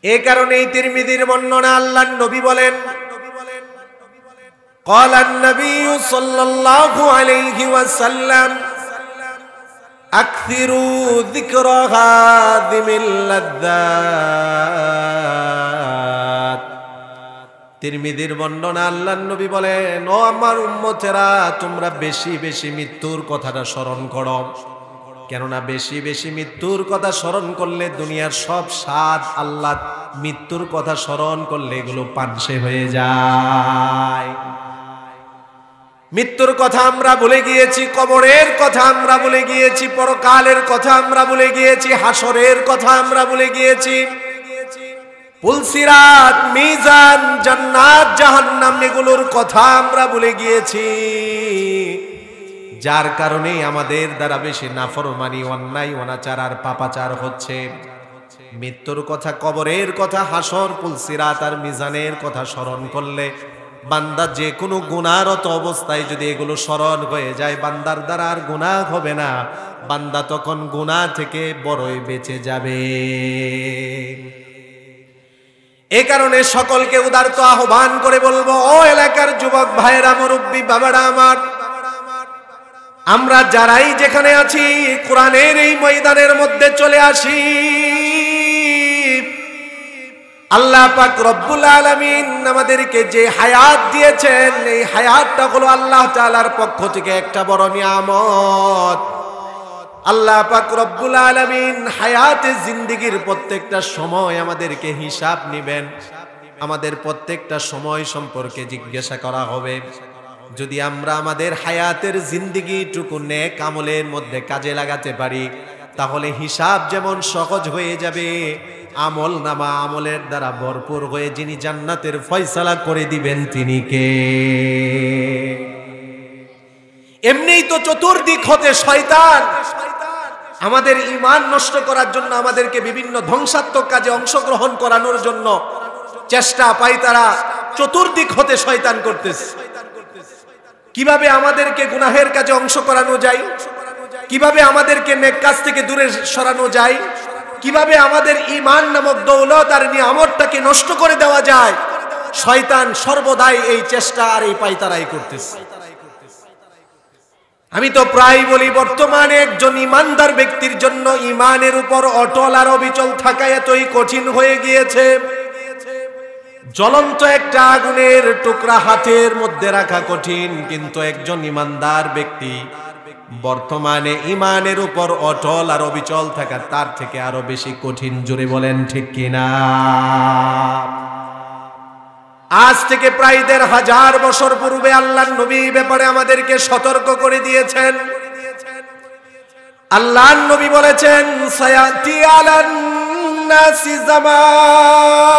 এই কারণেই তিরমিজির বর্ণনা আল্লাহর নবী বলেন, قال النبي صلى الله عليه وسلم أكثروا ذكر هاذم اللذات। তিরমিজির বর্ণনা আল্লাহর নবী বলেন, ও আমার উম্মতেরা, তোমরা বেশি বেশি মৃত্যুর কথাটা স্মরণ করো, কেননা বেশি বেশি মৃত্যুর কথা স্মরণ করলে দুনিয়ার সব স্বাদ আল্লাহ মৃত্যুর কথা স্মরণ করলে এগুলো পানসে হয়ে যায়। মৃত্যুর কথা আমরা ভুলে গিয়েছি, কবরের কথা আমরা ভুলে গিয়েছি, পরকালের কথা আমরা ভুলে গিয়েছি, হাসরের কথা আমরা ভুলে গিয়েছি, পুলসিরাত, মিজান, জান্নাত, জাহান্নাম এগুলোর কথা আমরা ভুলে গিয়েছি, যার কারণে আমাদের দ্বারা বেশি নাফরমানি, অন্যায়, অনাচার আর পাপাচার হচ্ছে। মৃত্যুর কথা, কবরের কথা, হাসর, পুলসিরাত আর মিজানের কথা স্মরণ করলে বান্দা যে কোনো গুনাহরত অবস্থায় যদি এগুলো স্মরণ হয়ে যায়, বান্দার দ্বারা আর গুনাহ হবে না, বান্দা তখন গুনাহ থেকে বড়ই বেঁচে যাবে। এই কারণে সকলকে উদারত আহ্বান করে বলবো, ও এলাকার যুবক ভাইয়েরা, মুরব্বী বাবারা আমার, আমরা যারাই যেখানে আছি কোরআনের এই ময়দানের মধ্যে চলে আসি। আল্লাহ পাক রব্বুল আলামিন আমাদেরকে যে হায়াত দিয়েছেন, এই হায়াতটা হলো আল্লাহ তাআলার পক্ষ থেকে একটা বড় নিয়ামত। আল্লাহ পাক রব্বুল আলামিন হায়াতে জিন্দেগির প্রত্যেকটা সময় আমাদেরকে হিসাব নেবেন, আমাদের প্রত্যেকটা সময় সম্পর্কে জিজ্ঞাসা করা হবে। যদি আমরা আমাদের হায়াতের জিন্দেগিটুকু নেক আমলের মধ্যে কাজে লাগাতে পারি, তাহলে হিসাব যেমন সহজ হয়ে যাবে, আমল নামা আমলের দ্বারা ভরপুর হয়ে যিনি জান্নাতের ফয়সালা করে দিবেন তিনি কে? এমনিই তো চতুর্দিক হতে শয়তান আমাদের ঈমান নষ্ট করার জন্য, আমাদেরকে বিভিন্ন ধ্বংসাত্মক কাজে অংশগ্রহণ করানোর জন্য চেষ্টা পাই। তারা চতুর্দিক হতে শয়তান করতেছে। কিভাবে আমাদেরকে গুনাহের কাজে অংশ করানো যায়, কিভাবে আমাদেরকে নেক কাজ থেকে দূরে সরানো যায়, কিভাবে আমাদের ঈমান নামক দৌলত আর নিয়ামতটাকে নষ্ট করে দেওয়া যায়, শয়তান সর্বদাই এই চেষ্টা আর এই পায়তারাই করতেছে। আমি তো প্রায় বলি, বর্তমানে একজন ঈমানদার ব্যক্তির জন্য ঈমানের উপর অটল আর অবিচল থাকা এতই কঠিন হয়ে গিয়েছে, জ্বলন্ত একটা আগুনের টুকরা হাতের মধ্যে রাখা কঠিন, কিন্তু একজন ঈমানদার ব্যক্তি বর্তমানে ঈমানের উপর অটল আর অবিচল থাকা তার থেকে আরো বেশি কঠিন। জোরে বলেন ঠিক কিনা? আজ থেকে প্রায় ১৫০০ বছর পূর্বে আল্লাহর নবী ব্যাপারে আমাদেরকে সতর্ক করে দিয়েছেন। আল্লাহর নবী বলেছেন, সায়াতি আলান নাসি জামান,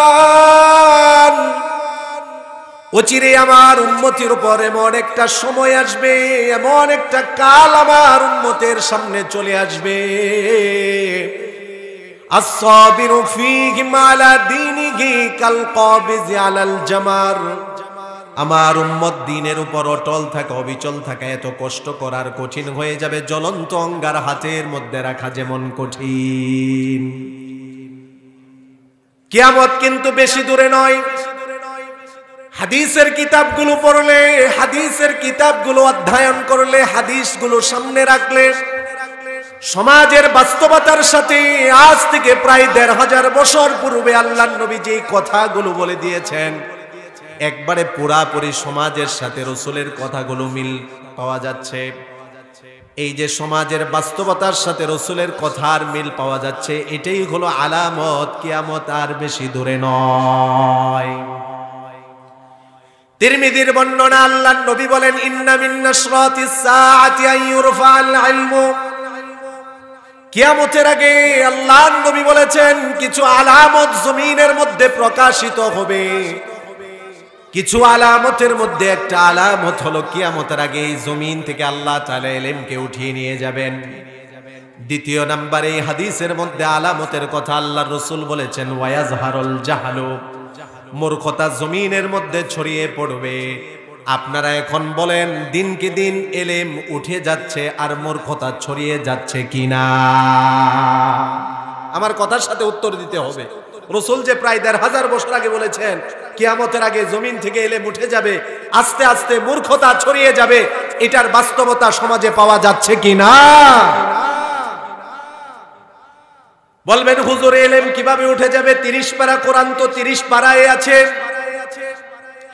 অচিরে আমার উম্মতের উপর এমন একটা সময় আসবে, এমন একটা কাল আমার উম্মতের সামনে চলে আসবে, আসসাবিরু ফীহি আলা দীনিহি কাল কাবিজি আলাল জামার, আমার উম্মত দ্বীনের উপর অটল থাকা, অবিচল থাকা এত কষ্ট করার কঠিন হয়ে যাবে, জ্বলন্ত অঙ্গার হাতের মধ্যে রাখা যেমন কঠিন। কিয়ামত কিন্তু বেশি দূরে নয়। হাদিসের কিতাবগুলো পড়লে, হাদিসের কিতাবগুলো অধ্যয়ন করলে, হাদিসগুলো সামনে রাখলে, সমাজের বাস্তবতার সাথে আজ থেকে প্রায় ১৫০০ বছর পূর্বে আল্লাহর নবী যে কথাগুলো বলে দিয়েছেন, একবারে পুরাপুরি সমাজের সাথে রাসূলের কথাগুলো মিল পাওয়া যাচ্ছে। এই যে সমাজের বাস্তবতার সাথে রাসূলের কথার মিল পাওয়া যাচ্ছে, এটাই হলো আলামত কিয়ামত আর বেশি দূরে নয়। তিরমিজির বর্ণনা আল্লাহর নবী বলেন, ইন্না মিন নাশরাতিস সাআতি আন ইউরফাল ইলমু, কিয়ামতের আগে আল্লাহর নবী বলেছেন কিছু আলামত জমিনের মধ্যে প্রকাশিত হবে। কিছু আলামতের মধ্যে একটা আলামত হলো কিয়ামতের আগে এই জমিন থেকে আল্লাহ তাআলা ইলমকে উঠিয়ে নিয়ে যাবেন। দ্বিতীয় নম্বরে হাদিসের মধ্যে আলামতের কথা আল্লাহর রাসূল বলেছেন, ওয়ায়াজহারুল জাহলু, মূর্খতা জমিনের মধ্যে ছড়িয়ে পড়বে। আপনারা এখন বলেন, দিনকে দিন ইলম উঠে যাচ্ছে আর মূর্খতা ছড়িয়ে যাচ্ছে কিনা? আমার কথার সাথে উত্তর দিতে হবে। রাসূল যে প্রায় ১৫০০ বছর আগে বলেছেন কিয়ামতের আগে জমিন থেকে এলেম উঠে যাবে, আস্তে আস্তে মূর্খতা ছড়িয়ে যাবে, এটার বাস্তবতা সমাজে পাওয়া যাচ্ছে কিনা? বলবেন হুজুর এলেম কিভাবে উঠে যাবে? 30 পারা কোরআন তো 30 পারায় আছে,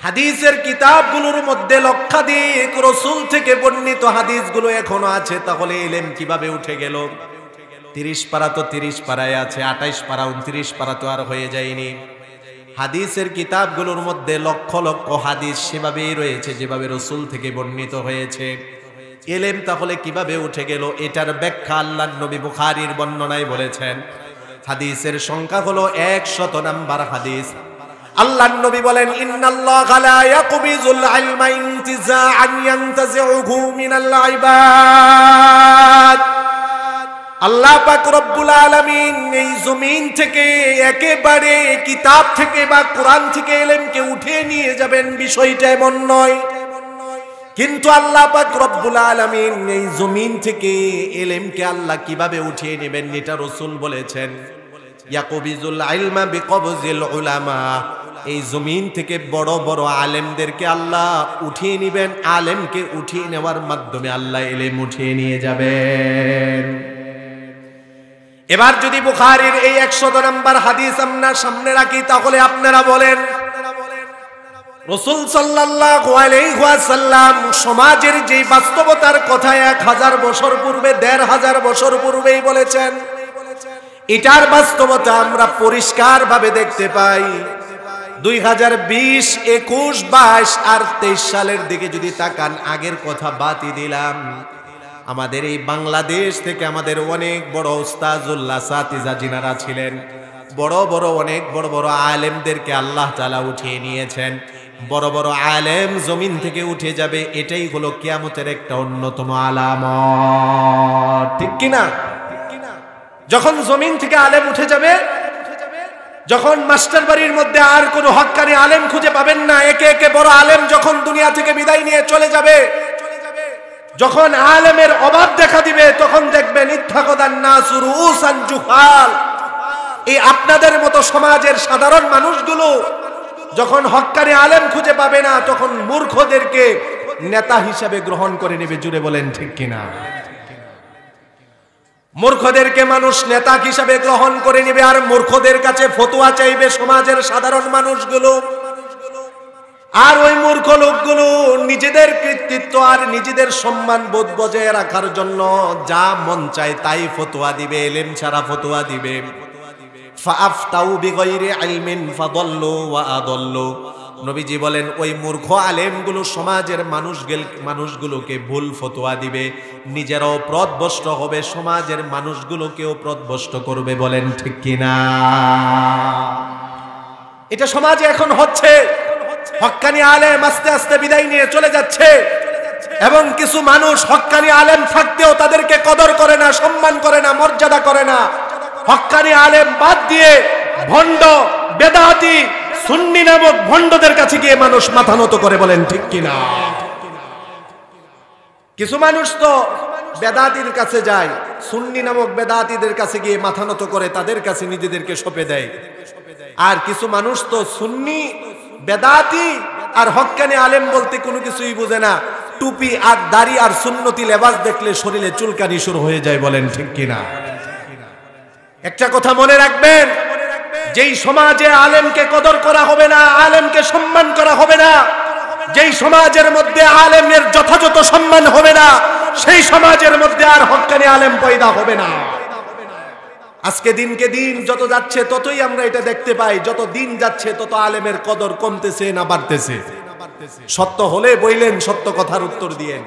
হাদিসের কিতাবগুলোর মধ্যে লক্ষাধিক রাসূল থেকে বর্ণিত হাদিসগুলো এখনো আছে, তাহলে এলেম কিভাবে উঠে গেল? 30 পারা তো 30 পারায় আছে, 28 পারা 29 পারা তো আর হয়ে যায়নি। হাদিসের কিতাবগুলোর মধ্যে লক্ষ লক্ষ হাদিস সেভাবেই রয়েছে যেভাবে রাসূল থেকে বর্ণিত হয়েছে। এলেম তাহলে কিভাবে উঠে গেল? এটার ব্যাখ্যা আল্লাহর নবী বুখারীর বর্ণনায় বলেছেন। হাদিসের সংখ্যা হলো 100 নাম্বার হাদিস। আল্লাহর নবী বলেন, ইন্নাল্লাহা লা ইয়াকবিজুল ইলমা ইনতিজাআন ইয়ানতাজিউহু মিনাল ইবাদ। আল্লাহ পাক রব্বুল আলামিন এই জমিন থেকে একেবারে কিতাব থেকে বা কোরআন থেকে ইলমকে উঠিয়ে নিয়ে যাবেন, বিষয়টা এমন নয়। কিন্তু আল্লাহ পাক রব্বুল আলামিন এই জমিন থেকে ইলমকে আল্লাহ কিভাবে উঠিয়ে নেবেন এটা রাসূল বলেছেন। ইয়াকবিজুল ইলমা বিকবজিল উলামা, এই জমিন থেকে বড় বড় আলেমদেরকে আল্লাহ উঠিয়ে নেবেন, আলেমকে উঠিয়ে নেওয়ার মাধ্যমে আল্লাহ ইলম উঠিয়ে নিয়ে যাবেন। এবার যদি বুখারীর এই 100 নাম্বার হাদিস আমরা সামনে রাখি, তাহলে আপনারা বলেন রাসূল সাল্লাল্লাহু আলাইহি ওয়াসাল্লাম সমাজের যে বাস্তবতার কথা 1000 বছর পূর্বে 1500 বছর পূর্বেই বলেছেন, এটার বাস্তবতা আমরা পরিষ্কার ভাবে দেখতে পাই। 2020, 21, 22 আর 23 সালের দিকে যদি তাকান, আগের কথা বাতি দিলাম, আমাদের এই বাংলাদেশ থেকে আমাদের অনেক বড় উস্তাজুল্লাহ সাতিজা জিনারা ছিলেন, বড় বড় অনেক বড় বড় আলেমদেরকে আল্লাহ তাআলা উঠিয়ে নিয়েছেন। বড় বড় আলেম জমিন থেকে উঠে যাবে, এটাই হলো কিয়ামতের একটা অন্যতম আলামত, ঠিক কিনা? যখন জমিন থেকে আলেম উঠে যাবে, যখন মাস্টার বাড়ির মধ্যে আর কোনো হক্কানি আলেম খুঁজে পাবেন না, একে একে বড় আলেম যখন দুনিয়া থেকে বিদায় নিয়ে চলে যাবে, যখন আলেমের অভাব দেখা দিবে, তখন দেখবেন ইত্তাখাযান নাসু রুউসান জুহাল, এই আপনাদের মতো সমাজের সাধারণ মানুষগুলো যখন হক্কানি আলেম খুঁজে পাবে না, তখন মূর্খদেরকে নেতা হিসেবে গ্রহণ করে নেবে। জুড়ে বলেন ঠিক কিনা? মূর্খদেরকে মানুষ নেতা হিসেবে গ্রহণ করে নেবে, আর মূর্খদের কাছে ফতোয়া চাইবে সমাজের সাধারণ মানুষগুলো। আর ওই মূর্খ লোকগুলো নিজেদের কৃতিত্ব আর নিজেদের সম্মান বোধ বজায় রাখার জন্য যা মন চায় তাই ফতোয়া দিবে, ইলম ছাড়া ফতোয়া দিবে। ফাআফতাউ বিগাইরি ইলমিন ফাদাল্লু ওয়া আদাল্লু। নবীজি বলেন ওই মূর্খ আলেমগুলো সমাজের মানুষগুলোকে ভুল ফতোয়া দিবে, নিজেরাও পথভ্রষ্ট হবে, সমাজের মানুষগুলোকেও পথভ্রষ্ট করবে। বলেন ঠিক কিনা? এটা সমাজে এখন হচ্ছে। হক্কানি আলেম আস্তে আস্তে বিদায় নিয়ে চলে যাচ্ছে, এবং কিছু মানুষ হক্কানি আলেম থাকতেও তাদেরকে কদর করে না, সম্মান করে না, মর্যাদা করে না। হক্কানি আলেম বাদ দিয়ে ভণ্ড, বেদাতি, সুন্নি নামক ভণ্ডদের কাছে গিয়ে মানুষ মাথা নত করে। বলেন ঠিক কিনা? কিছু মানুষ তো বেদাতির কাছে যায়, সুন্নি নামক বেদাতিদের কাছে গিয়ে মাথা নত করে, তাদের কাছে নিজেদেরকে সঁপে দেয়। আর কিছু মানুষ তো সুন্নি, বেদাতি আর হক্কানি আলেম বলতে কোনো কিছুই বোঝে না, টুপি আর দাড়ি আর সুন্নতি লেবাস দেখলে শরীরে চুলকানি শুরু হয়ে যায়। বলেন ঠিক কিনা? একটা কথা মনে রাখবেন, যেই সমাজে আলেমকে কদর করা হবে না, আলেমকে সম্মান করা হবে না, যেই সমাজের মধ্যে আলেমের যথাযথ সম্মান হবে না, সেই সমাজের মধ্যে আর হক্কানি আলেম পয়দা হবে না। আজকে দিনকে দিন যত যাচ্ছে ততই আমরা এটা দেখতে পাই, যত দিন যাচ্ছে তত আলেমের কদর কমতেছে না বাড়তেছে? সত্য হলে বইলেন, সত্য কথার উত্তর দিয়েন।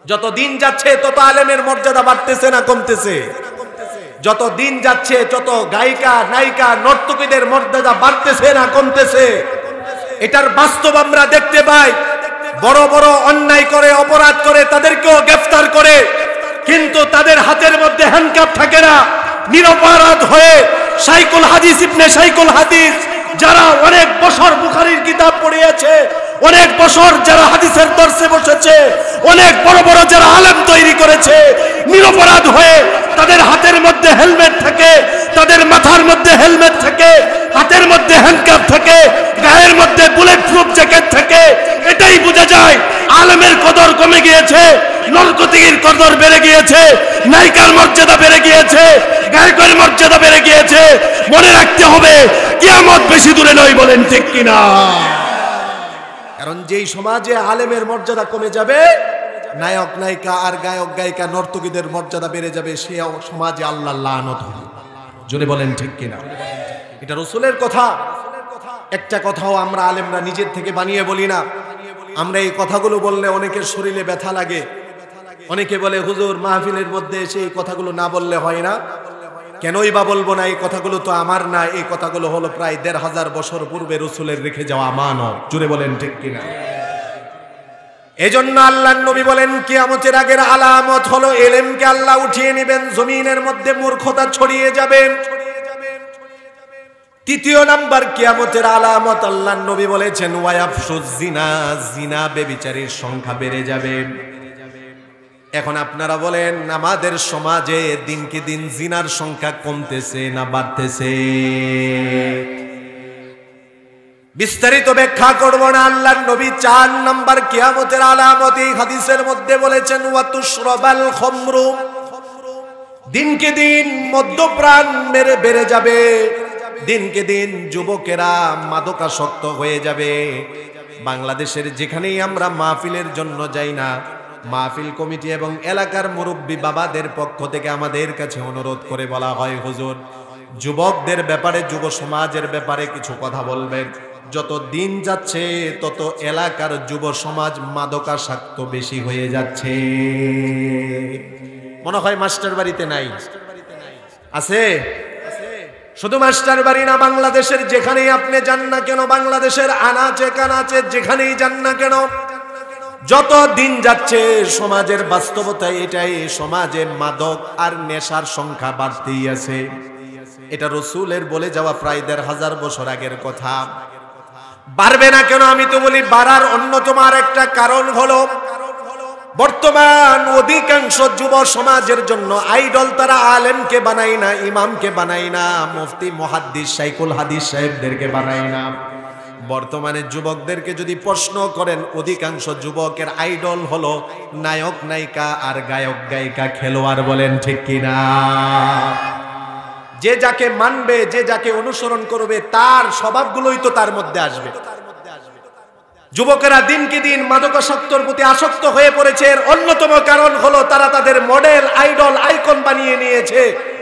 যত দিন যাচ্ছে তত আলেমের মর্যাদা বাড়তেছে না কমতেছে? যত দিন যাচ্ছে তত গায়িকা, নায়িকা, নর্তকীদের মর্যাদা বাড়তেছে না কমতেছে? এটার বাস্তব আমরা দেখতে পাই। বড় বড় অন্যায় করে, অপরাধ করে তাদেরকেও গ্রেফতার করে, কিন্তু তাদের হাতের মধ্যে হ্যান্ডকাপ থাকে না। নিরপরাধ হয়ে শাইখুল হাদিস, ইবনে শাইখুল হাদিস, যারা অনেক বছর বুখারীর কিতাব পড়িয়েছে, অনেক বছর যারা হাদিসের দর্শে বসেছে, অনেক বড় বড় যারা আলেম তৈরি করেছে, নিরপরাধ হয়ে তাদের হাতের মধ্যে হেলমেট থাকে, তাদের মাথার মধ্যে হেলমেট থাকে, হাতের মধ্যে হ্যান্ডকাপ থাকে, গায়ের মধ্যে বুলেট প্রুফ জ্যাকেট থাকে, এটাই বোঝা যায় আলেমের কদর কমে গিয়েছে, নরকতির কদর বেড়ে গিয়েছে, নায়িকার মর্যাদা বেড়ে গিয়েছে, গায়কের মর্যাদা বেড়ে গিয়েছে। মনে রাখতে হবে কিয়ামত বেশি দূরে নয়, বলেন ঠিক কিনা? কারণ যেই সমাজে আলেমের মর্যাদা কমে যাবে, নায়ক নায়িকা আর গায়ক গায়িকা নর্তকীদের মর্যাদা বেড়ে যাবে, সেই সমাজে আল্লাহ লানত হবে। জোরে বলেন ঠিক কিনা? এটা রাসূলের কথা, একটা কথাও আমরা আলেমরা নিজের থেকে বানিয়ে বলি না। আমরা এই কথাগুলো বললে অনেকের শরীরে ব্যথা লাগে, অনেকে বলে হুজুর মাহফিলের মধ্যে সেই কথাগুলো না বললে হয় না। কেনই বা বলবো না? এই কথাগুলো তো আমার না, এই কথাগুলো হলো প্রায় ১৫০০ বছর পূর্বে রাসূলের রেখে যাওয়া আমানত। জোরে বলেন ঠিক কিনা? এজন্য আল্লাহর নবী বলেন কিয়ামতের আগের আলামত হলো ইলমকে আল্লাহ উঠিয়ে নেবেন, জমিনের মধ্যে মূর্খতা ছড়িয়ে যাবে। তৃতীয় নাম্বার কিয়ামতের আলামত আল্লাহর নবী বলেছেন ওয়ায়াফশুজ জিনা, জিনা ব্যভিচারীর সংখ্যা বেড়ে যাবে। এখন আপনারা বলেন আমাদের সমাজে দিনকে দিন জিনার সংখ্যা কমতেছে না বাড়তেছে? বিস্তারিত ব্যাখ্যা করব না। আল্লাহর নবী ৪ নাম্বার কিয়ামতের আলামত এই হাদিসের মধ্যে বলেছেন ওয়াতুশরাবাল খামরু, দিনকে দিন মদ্যপান বেড়ে যাবে, দিনকে দিন যুবকেরা মাদকাসক্ত হয়ে যাবে। বাংলাদেশের যেখানেই আমরা মাহফিলের জন্য যাই না, মাহফিল কমিটি এবং এলাকার মুরব্বী বাবাদের পক্ষ থেকে আমাদের কাছে অনুরোধ করে বলা হয় হুজুর যুবকদের ব্যাপারে, যুব সমাজের ব্যাপারে কিছু কথা বলবেন। যত দিন যাচ্ছে তত এলাকার যুব সমাজ মাদকাসক্ত বেশি হয়ে যাচ্ছে। মনে হয় মাস্টার বাড়িতে নাই, আছে? শুধু মাস্টার বাড়ি না, বাংলাদেশের যেখানেই আপনি যান না কেন, বাংলাদেশের আনাচে কানাচে যেখানেই যান না কেন, যত দিন যাচ্ছে সমাজের বাস্তবতা এটাই, সমাজে মাদক আর নেশার সংখ্যা বাড়তেই আছে। এটা রাসূলের বলে যাওয়া প্রায় ১৫০০ বছর আগের কথা। বাড়বে না কেন? আমি তো বলি বাড়ার অন্যতম আর একটা কারণ হলো বর্তমান অধিকাংশ যুব সমাজের জন্য আইডল তারা আলেমকে বানায় না, ইমামকে বানায় না, মুফতি মুহাদ্দিস শাইখুল হাদিস সাহেবদেরকে বানায় না। বর্তমানে যুবকদেরকে যদি প্রশ্ন করেন, অধিকাংশ যুবকের আইডল হলো নায়ক নায়িকা আর গায়ক গায়িকা, খেলোয়াড়। বলেন ঠিক কিনা? যে যাকে মানবে, যে যাকে অনুসরণ করবে, তার স্বভাবগুলোই তো তার মধ্যে আসবে। যুবকেরা দিনকে দিন মাদকাসক্তর প্রতি আসক্ত হয়ে পড়েছে। এর অন্যতম কারণ হলো তারা তাদের মডেল, আইডল, আইকন বানিয়ে নিয়েছে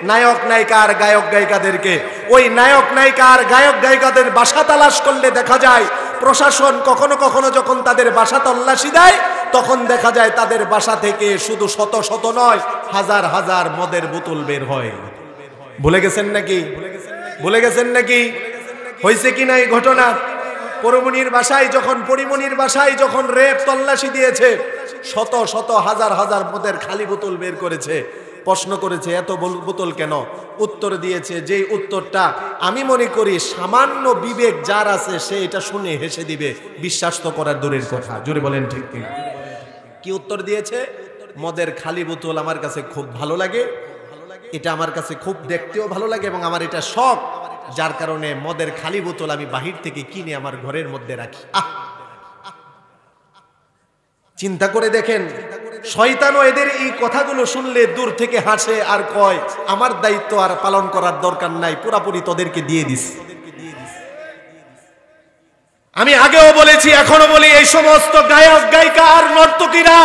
নায়ক নায়িকা আর গায়ক গায়িকাদেরকে। ওই নায়ক নায়িকা আর গায়ক গায়িকাদের বাসা তালাশ করলে দেখা যায় প্রশাসন কখনো কখনো যখন তাদের বাসা তল্লাশি দেয়, তখন দেখা যায় তাদের বাসা থেকে শুধু শত শত নয়, হাজার হাজার মদের বোতল বের হয়। ভুলে গেছেন নাকি? ভুলে গেছেন নাকি? হয়েছে কিনা এই ঘটনা? পরিমণির বাসায় যখন রেপ তল্লাশি দিয়েছে, শত শত হাজার হাজার মদের খালি বোতল বের করেছে। প্রশ্ন করেছে এত বোতল কেন? উত্তর দিয়েছে যেই উত্তরটা আমি মনে করি সামান্য বিবেক যার আছে সে এটা শুনে হেসে দিবে, বিশ্বাস তো করার দূরের কথা। জোরে বলেন ঠিক কিনা? কি উত্তর দিয়েছে? মদের খালি বোতল আমার কাছে খুব ভালো লাগে, এটা আমার কাছে খুব দেখতেও ভালো লাগে এবং আমার এটা শখ, যার কারণে মদের খালি বোতল আমি বাহির থেকে কিনে আমার ঘরের মধ্যে রাখি। চিন্তা করে দেখেন, শয়তানও এদের এই কথাগুলো শুনলে দূর থেকে হাসে আর কয় আমার দায়িত্ব আর পালন করার দরকার নাই, পুরাপুরি তোদেরকে দিয়ে দিস। আমি আগেও বলেছি, এখনো বলি, এই সমস্ত গায়ক গায়িকা আর নর্তকীরা,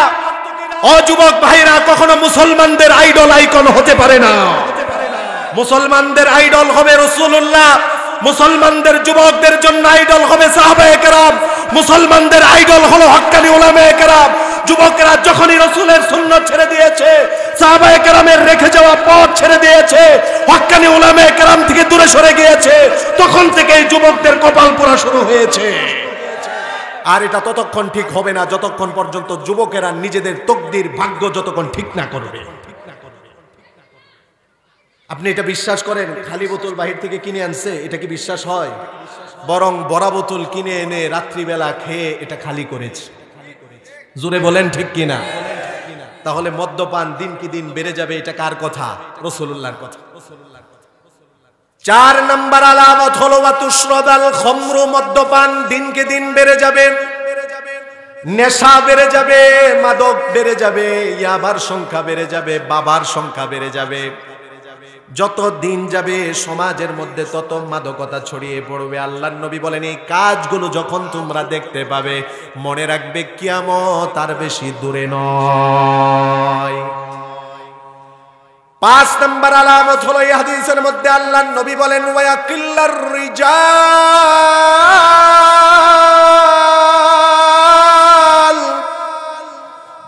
যুবক ভাইরা কখনো মুসলমানদের আইডল আইকন হতে পারে না। মুসলমানদের আইডল হবে রাসূলুল্লাহ, মুসলমানদের যুবকদের জন্য আইডল হবে সাহাবায়ে কেরাম, মুসলমানদের আইডল হলো হক্কানি উলামায়ে কেরাম। যুবকেরা যখনই রাসূলের সুন্নাত ছেড়ে দিয়েছে, সাহাবায়ে কেরামের রেখে যাওয়া পথ ছেড়ে দিয়েছে, হক্কানি উলামায়ে কেরাম থেকে দূরে সরে গিয়েছে, তখন থেকেই যুবকদের কপাল পোড়া শুরু হয়েছে। আর এটা ততক্ষণ ঠিক হবে না যতক্ষণ পর্যন্ত যুবকেরা নিজেদের তকদির, ভাগ্য যতক্ষণ ঠিক না করবে। আপনি এটা বিশ্বাস করেন খালি বোতল বাহির থেকে কিনে আনছে? এটা কি বিশ্বাস হয়? বরং বড়া বোতল কিনে এনে রাত্রিবেলা খেয়ে এটা খালি করেছে। জোরে বলেন ঠিক কিনা? তাহলে মদ্যপান দিন কি দিন বেড়ে যাবে, এটা কার কথা? রাসূলুল্লাহর কথা। 4 নম্বর আলামত হলো ওয়াতুশরাবাল খামরু, মদ্যপান দিনকে দিন বেড়ে যাবে, নেশা বেড়ে যাবে, মাদক বেড়ে যাবে, ইয়াবার সংখ্যা বেড়ে যাবে, বাবার সংখ্যা বেড়ে যাবে। যত দিন যাবে সমাজের মধ্যে তত মাদকতা ছড়িয়ে পড়বে। আল্লাহর নবী বলেন এই কাজগুলো যখন তোমরা দেখতে পাবে মনে রাখবে কিয়ামত আর বেশি দূরে নয়। 5 নম্বর আলামত হলো এই হাদিসের মধ্যে আল্লাহর নবী বলেন ওয়াকিল্লার রিজাল,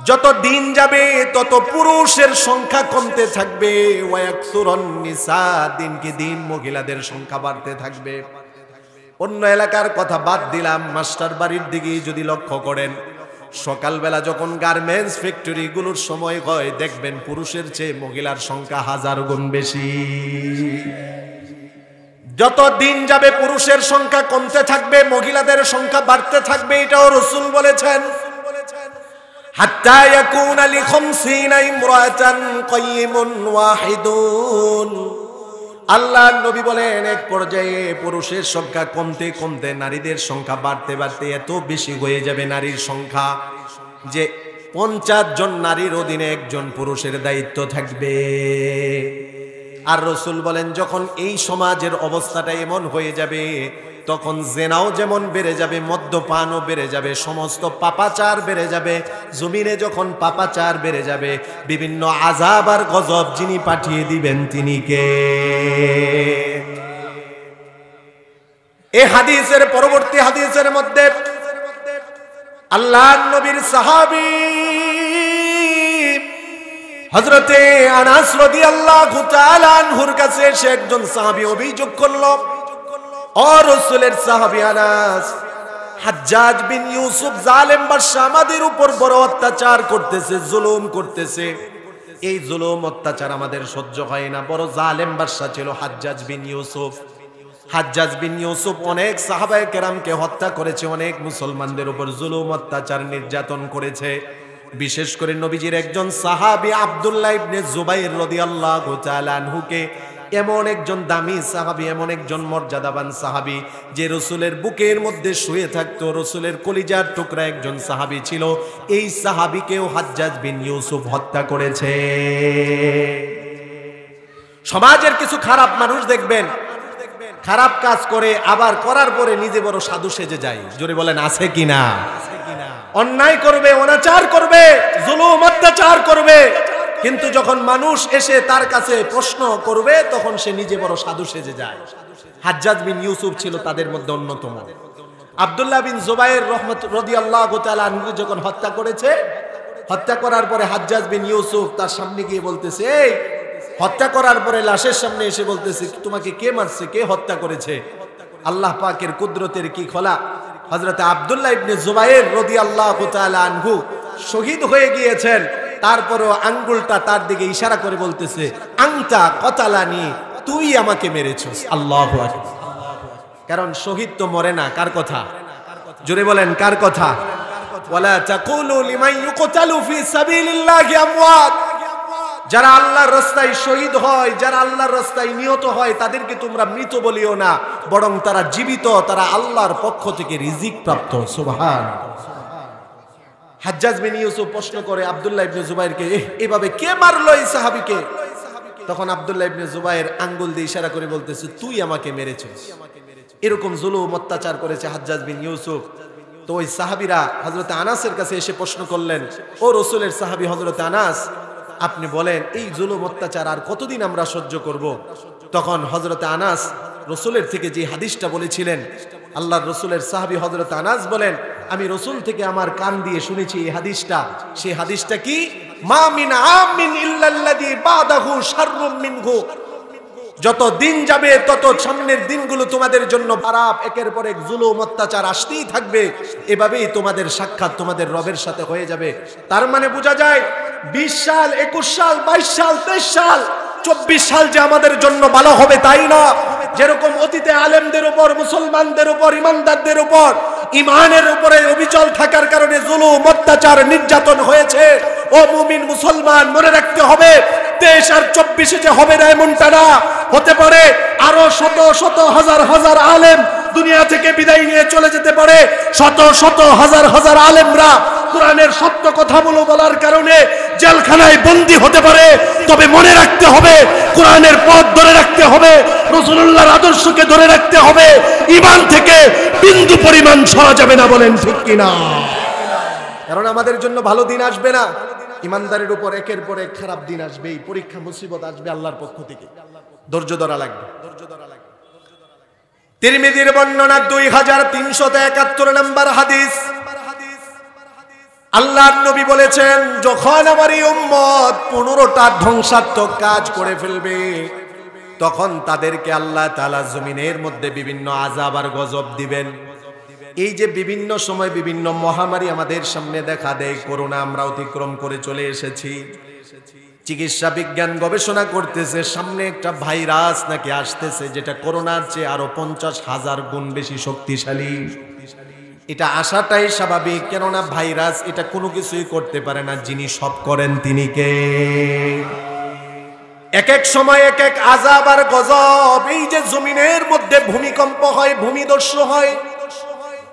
যত দিন যাবে তত পুরুষের সংখ্যা কমতে থাকবে। ওয়াকসুরুন নিসা, দিনকে দিন মহিলাদের সংখ্যা বাড়তে থাকবে। অন্য এলাকার কথা বাদ দিলাম, মাস্টার বাড়ির দিকে যদি লক্ষ্য করেন, সকালবেলা যখন গার্মেন্টস ফ্যাক্টরি গুলোর সময় হয় দেখবেন পুরুষের চেয়ে মহিলার সংখ্যা 1000 গুণ বেশি। যত দিন যাবে পুরুষের সংখ্যা কমতে থাকবে, মহিলাদের সংখ্যা বাড়তে থাকবে। এটাও রাসূল বলেছেন হাত্তা ইয়াকুনা লি 50 ইমরাতান কাইয়িমুন ওয়াহিদুন। আল্লাহর নবী বলেন এক পর্যায়ে পুরুষের সংখ্যা কমতে কমতে নারীদের সংখ্যা বাড়তে বাড়তে এত বেশি হয়ে যাবে নারীর সংখ্যা যে 50 জন নারীর অধীনে একজন পুরুষের দায়িত্ব থাকবে। আর রাসূল বলেন যখন এই সমাজের অবস্থাটা এমন হয়ে যাবে তখন জেনাও যেমন বেড়ে যাবে, মদ্যপানও বেড়ে যাবে, সমস্ত পাপাচার বেড়ে যাবে। জমিনে যখন পাপাচার বেড়ে যাবে বিভিন্ন আযাব আর গজব যিনি পাঠিয়ে দিবেন তিনি কে? এই হাদিসের পরবর্তী হাদিসের মধ্যে আল্লাহর নবীর সাহাবী হযরতে আনাস রাদিয়াল্লাহু তাআলা আনহুর কাছে এসে একজন সাহাবী অভিযোগ করলো, ও রাসূলের সাহাবী আনাস, হাজ্জাজ বিন ইউসুফ জালেম বাদশা আমাদের উপর বড় অত্যাচার করতেছে, জুলুম করতেছে। এই জুলুম অত্যাচার আমাদের সহ্য হয় না। বড় জালেম বাদশা ছিল হাজ্জাজ বিন ইউসুফ। হাজ্জাজ বিন ইউসুফ অনেক সাহাবায়ে কেরামকে হত্যা করেছে, অনেক মুসলমানদের উপর জুলুম অত্যাচার নির্যাতন করেছে। বিশেষ করে নবীজির একজন সাহাবী আব্দুল্লাহ ইবনে জুবাইর রাদিয়াল্লাহু তাআলা আনহুকে, এমন একজন দামি সাহাবী, এমন একজন মর্যাদাবান সাহাবী যে রাসূলের বুকের মধ্যে শুয়ে থাকতো, রাসূলের কলিজার টুকরা একজন সাহাবী ছিল। এই সাহাবীকেও হাজ্জাজ বিন ইউসুফ হত্যা করেছে। সমাজের কিছু খারাপ মানুষ দেখবেন খারাপ কাজ করে, আবার করার পরে নিজে বড় সাধু সেজে যায়। জোরে বলেন আছে কিনা? অন্যায় করবে, অনাচার করবে, জুলুম অত্যাচার করবে, কিন্তু যখন মানুষ এসে তার কাছে প্রশ্ন করবে তখন সে নিজে বড় সাধু সেজে যায়। হাজ্জাজ বিন ইউসুফ ছিল তাদের মধ্যে অন্যতম। আব্দুল্লাহ বিন জুবাইর রাদিয়াল্লাহু তাআলা আনহু যখন হত্যা করেছে, হত্যা করার পরে হাজ্জাজ বিন ইউসুফ তার সামনে গিয়ে বলতেছে, এই হত্যা করার পরে লাশের সামনে এসে বলতেছে, তোমাকে কে মারছে, কে হত্যা করেছে? আল্লাহ পাকের কুদরতের কি খোলা, হযরত আব্দুল্লাহ ইবনে জুবাইর রাদিয়াল্লাহু তাআলা আনহু শহীদ হয়ে গিয়েছেন। তারপরও আঙ্গুলটা তার দিকে ইশারা করে বলতেছে, আনতা কতালানি, তুই আমাকে মেরেছিস। আল্লাহু আকবার। কারণ শহীদ তো মরে না। কার কথা? জোরে বলেন কার কথা? ওয়ালা তাকুলু লিমান ইউকতালু ফি সাবিলিল্লাহি আমওয়াত, যারা আল্লাহর রাস্তায় শহীদ হয়, যারা আল্লাহর রাস্তায় নিহত হয় তাদেরকে তোমরা মৃত বলিও না, বরং তারা জীবিত, তারা আল্লাহর পক্ষ থেকে রিজিক প্রাপ্ত। সুবহানাল্লাহ। হাজ্জাজ বিন ইউসুফ প্রশ্ন করে আব্দুল্লাহ ইবনে জুবাইরকে, এভাবে কে মারলো এই সাহাবীকে? তখন আব্দুল্লাহ ইবনে জুবাইর আঙ্গুল দিয়ে ইশারা করে বলতেছে, তুই আমাকে মেরেছিস। এরকম জুলুম অত্যাচার করেছে হাজ্জাজ বিন ইউসুফ। তো ওই সাহাবীরা হযরত আনাসের কাছে এসে প্রশ্ন করলেন, ও রাসূলের সাহাবী হযরত আনাস, আপনি বলেন এই জুলুম অত্যাচার আর কতদিন আমরা সহ্য করব? তখন হযরত আনাস রাসূলের থেকে যে হাদিসটা বলেছিলেন, আল্লাহর রাসূলের সাহাবী হযরত আনাস বলেন, আমি রাসূল থেকে আমার কান দিয়ে শুনেছি এই হাদিসটা। সেই হাদিসটা কি? মা মিন আমিন ইল্লাল্লাযী বাদাহু শাররুম মিনহু, যত দিন যাবে তত সামনের দিনগুলো তোমাদের জন্য খারাপ, একের পর এক জুলুম অত্যাচার আসতেই থাকবে। এভাবেই তোমাদের সাক্ষাৎ তোমাদের রবের সাথে হয়ে যাবে। তার মানে বোঝা যায় 20 সাল, 21 সাল, 22 সাল, 23 সাল, 24 সাল যে আমাদের জন্য ভালো হবে তাই না। যেরকম অতীতে আলেমদের উপর, মুসলমানদের উপর, ইমানদারদের উপর ইমানের উপরে অবিচল থাকার কারণে জুলুম, অত্যাচার, নির্যাতন হয়েছে, ও মুমিন মুসলমান মনে রাখতে হবে 23 আর 24 যে হবে না এমনটা না। হতে পারে আরো শত শত হাজার হাজার আলেম দুনিয়া থেকে বিদায় নিয়ে চলে যেতে পারে, শত শত হাজার হাজার আলেমরা কোরআনের সত্য কথাগুলো বলার কারণে জেলখানায় বন্দী হতে পারে। তবে মনে রাখতে হবে কোরআনের পথ ধরে রাখতে হবে, রাসূলুল্লাহর আদর্শকে ধরে রাখতে হবে, ঈমান থেকে বিন্দু পরিমাণ সরা যাবে না। বলেন ঠিক কিনা? কারণ আমাদের জন্য ভালো দিন আসবে না, ইমানদারের উপর একের পর এক খারাপ দিন আসবে, এই পরীক্ষা মুসিবত আসবে আল্লাহর পক্ষ থেকে। ধৈর্য ধরা লাগবে। তিরমিজির বর্ণনা 2371 নম্বর হাদিস, আল্লাহর নবী বলেছেন, যখন আমার এই উম্মত 15টা ধ্বংসাত্মক কাজ করে ফেলবে, তখন তাদেরকে আল্লাহ তাআলা জমিনের মধ্যে বিভিন্ন আযাব আর গজব দিবেন। এই যে বিভিন্ন সময় বিভিন্ন মহামারী আমাদের সামনে দেখা দেয়, করোনা আমরা অতিক্রম করে চলে এসেছি, চিকিৎসা বিজ্ঞান গবেষণা করতেছে সামনে একটা ভাইরাস নাকি আসতেছে যেটা করোনার চেয়ে আরো 50,000 গুণ বেশি শক্তিশালী। এটা আসাটাই স্বাভাবিক, কেননা ভাইরাস এটা কোনো কিছুই করতে পারে না, যিনি সব করেন তিনি কে? এক এক সময় এক এক আযাব আর গজব। এই যে জমিনের মধ্যে ভূমিকম্প হয়, ভূমিধস হয়,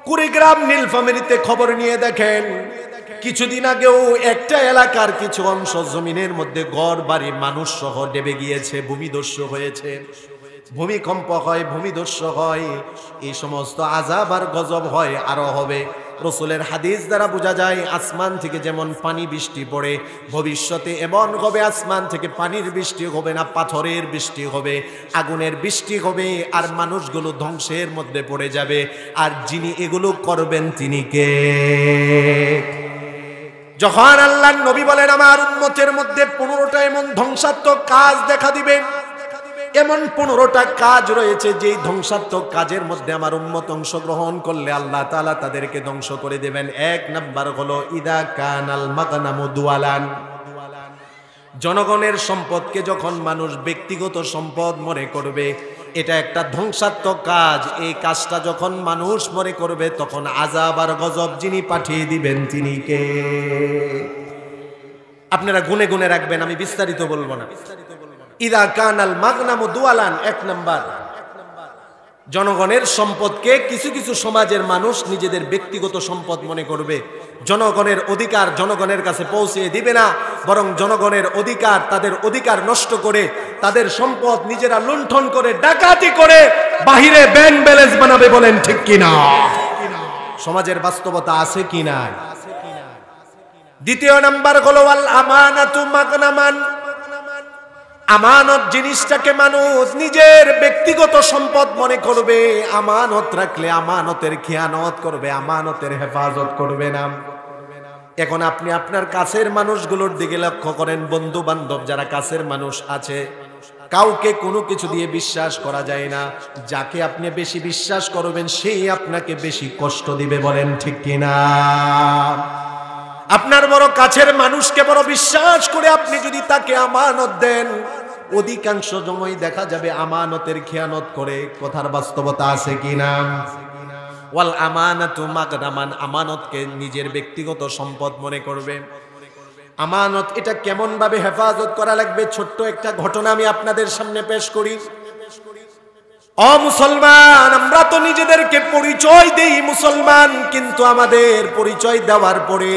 কুড়িগ্রাম নীলফামারীতে খবর নিয়ে দেখেন, কিছুদিন আগেও একটা এলাকার কিছু অংশ জমিনের মধ্যে ঘর বাড়ি মানুষ সহ ডেবে গিয়েছে, ভূমিধস হয়েছে, ভূমিকম্প হয়, ভূমিধস হয়, এই সমস্ত আযাব আর গজব হয়, আরো হবে। রাসূলের হাদিস দ্বারা বোঝা যায়, আসমান থেকে যেমন পানি বৃষ্টি পড়ে, ভবিষ্যতে এমন হবে আসমান থেকে পানির বৃষ্টি হবে না, পাথরের বৃষ্টি হবে, আগুনের বৃষ্টি হবে, আর মানুষগুলো ধ্বংসের মধ্যে পড়ে যাবে। আর যিনি এগুলো করবেন তিনি কে? যখন আল্লাহর নবী বলেন আমার উম্মতের মধ্যে 15টা এমন ধ্বংসাত্মক কাজ দেখা দিবে, এমন 15টা কাজ রয়েছে যেই ধ্বংসাত্মক কাজের মধ্যে আমার উম্মত অংশগ্রহণ করলে আল্লাহ তাআলা তাদেরকে ধ্বংস করে দেবেন। 1 নাম্বার হলো ইদা কানাল মাগনামু দুয়ালান, জনগণের সম্পদকে যখন মানুষ ব্যক্তিগত সম্পদ মনে করবে, এটা একটা ধ্বংসাত্মক কাজ। এই কাজটা যখন মানুষ মনে করবে, তখন আযাব আর গজব যিনি পাঠিয়ে দিবেন তিনি কে? আপনারা গুনে গুনে রাখবেন, আমি বিস্তারিত বলবো না। ইদা কানাল মাগনামু দুয়ালান, 1 নাম্বার, জনগণের সম্পদকে কিছু কিছু সমাজের মানুষ নিজেদের ব্যক্তিগত সম্পদ মনে করবে, জনগণের অধিকার জনগণের কাছে পৌঁছে দিবে না, বরং জনগণের অধিকার, তাদের অধিকার নষ্ট করে, তাদের সম্পদ নিজেরা লুণ্ঠন করে, ডাকাতি করে বাহিরে ব্যাংক ব্যালেন্স বানাবে। বলেন ঠিক কিনা? সমাজের বাস্তবতা আছে কিনা? দ্বিতীয় নাম্বার হলো আল আমানাতু মাগনামান, আমানত জিনিসটাকে মানুষ নিজের ব্যক্তিগত সম্পদ মনে করবে, আমানত রাখলে আমানতের খেয়ানত করবে, আমানতের হেফাজত করবে না। এখন আপনি আপনার কাছের মানুষগুলোর দিকে লক্ষ্য করেন, বন্ধু বান্ধব যারা কাছের মানুষ আছে, কাউকে কোনো কিছু দিয়ে বিশ্বাস করা যায় না। যাকে আপনি বেশি বিশ্বাস করবেন সেই আপনাকে বেশি কষ্ট দিবে। বলেন ঠিক কিনা? আপনার বড় কাছের মানুষকে বড় বিশ্বাস করে আপনি যদি তাকে আমানত দেন, অধিকাংশ সময় দেখা যাবে আমানতের খেয়ানত করে। কথার বাস্তবতা আছে কিনা? ওয়াল আমানাতু মাগনামান, আমানতকে নিজের ব্যক্তিগত সম্পদ মনে করবে। আমানত এটা কেমন ভাবে হেফাজত করা লাগবে, ছোট্ট একটা ঘটনা আমি আপনাদের সামনে পেশ করি। ও মুসলমান, আমরা তো নিজেদেরকে পরিচয় দেই মুসলমান, কিন্তু আমাদের পরিচয় দেওয়ার পরে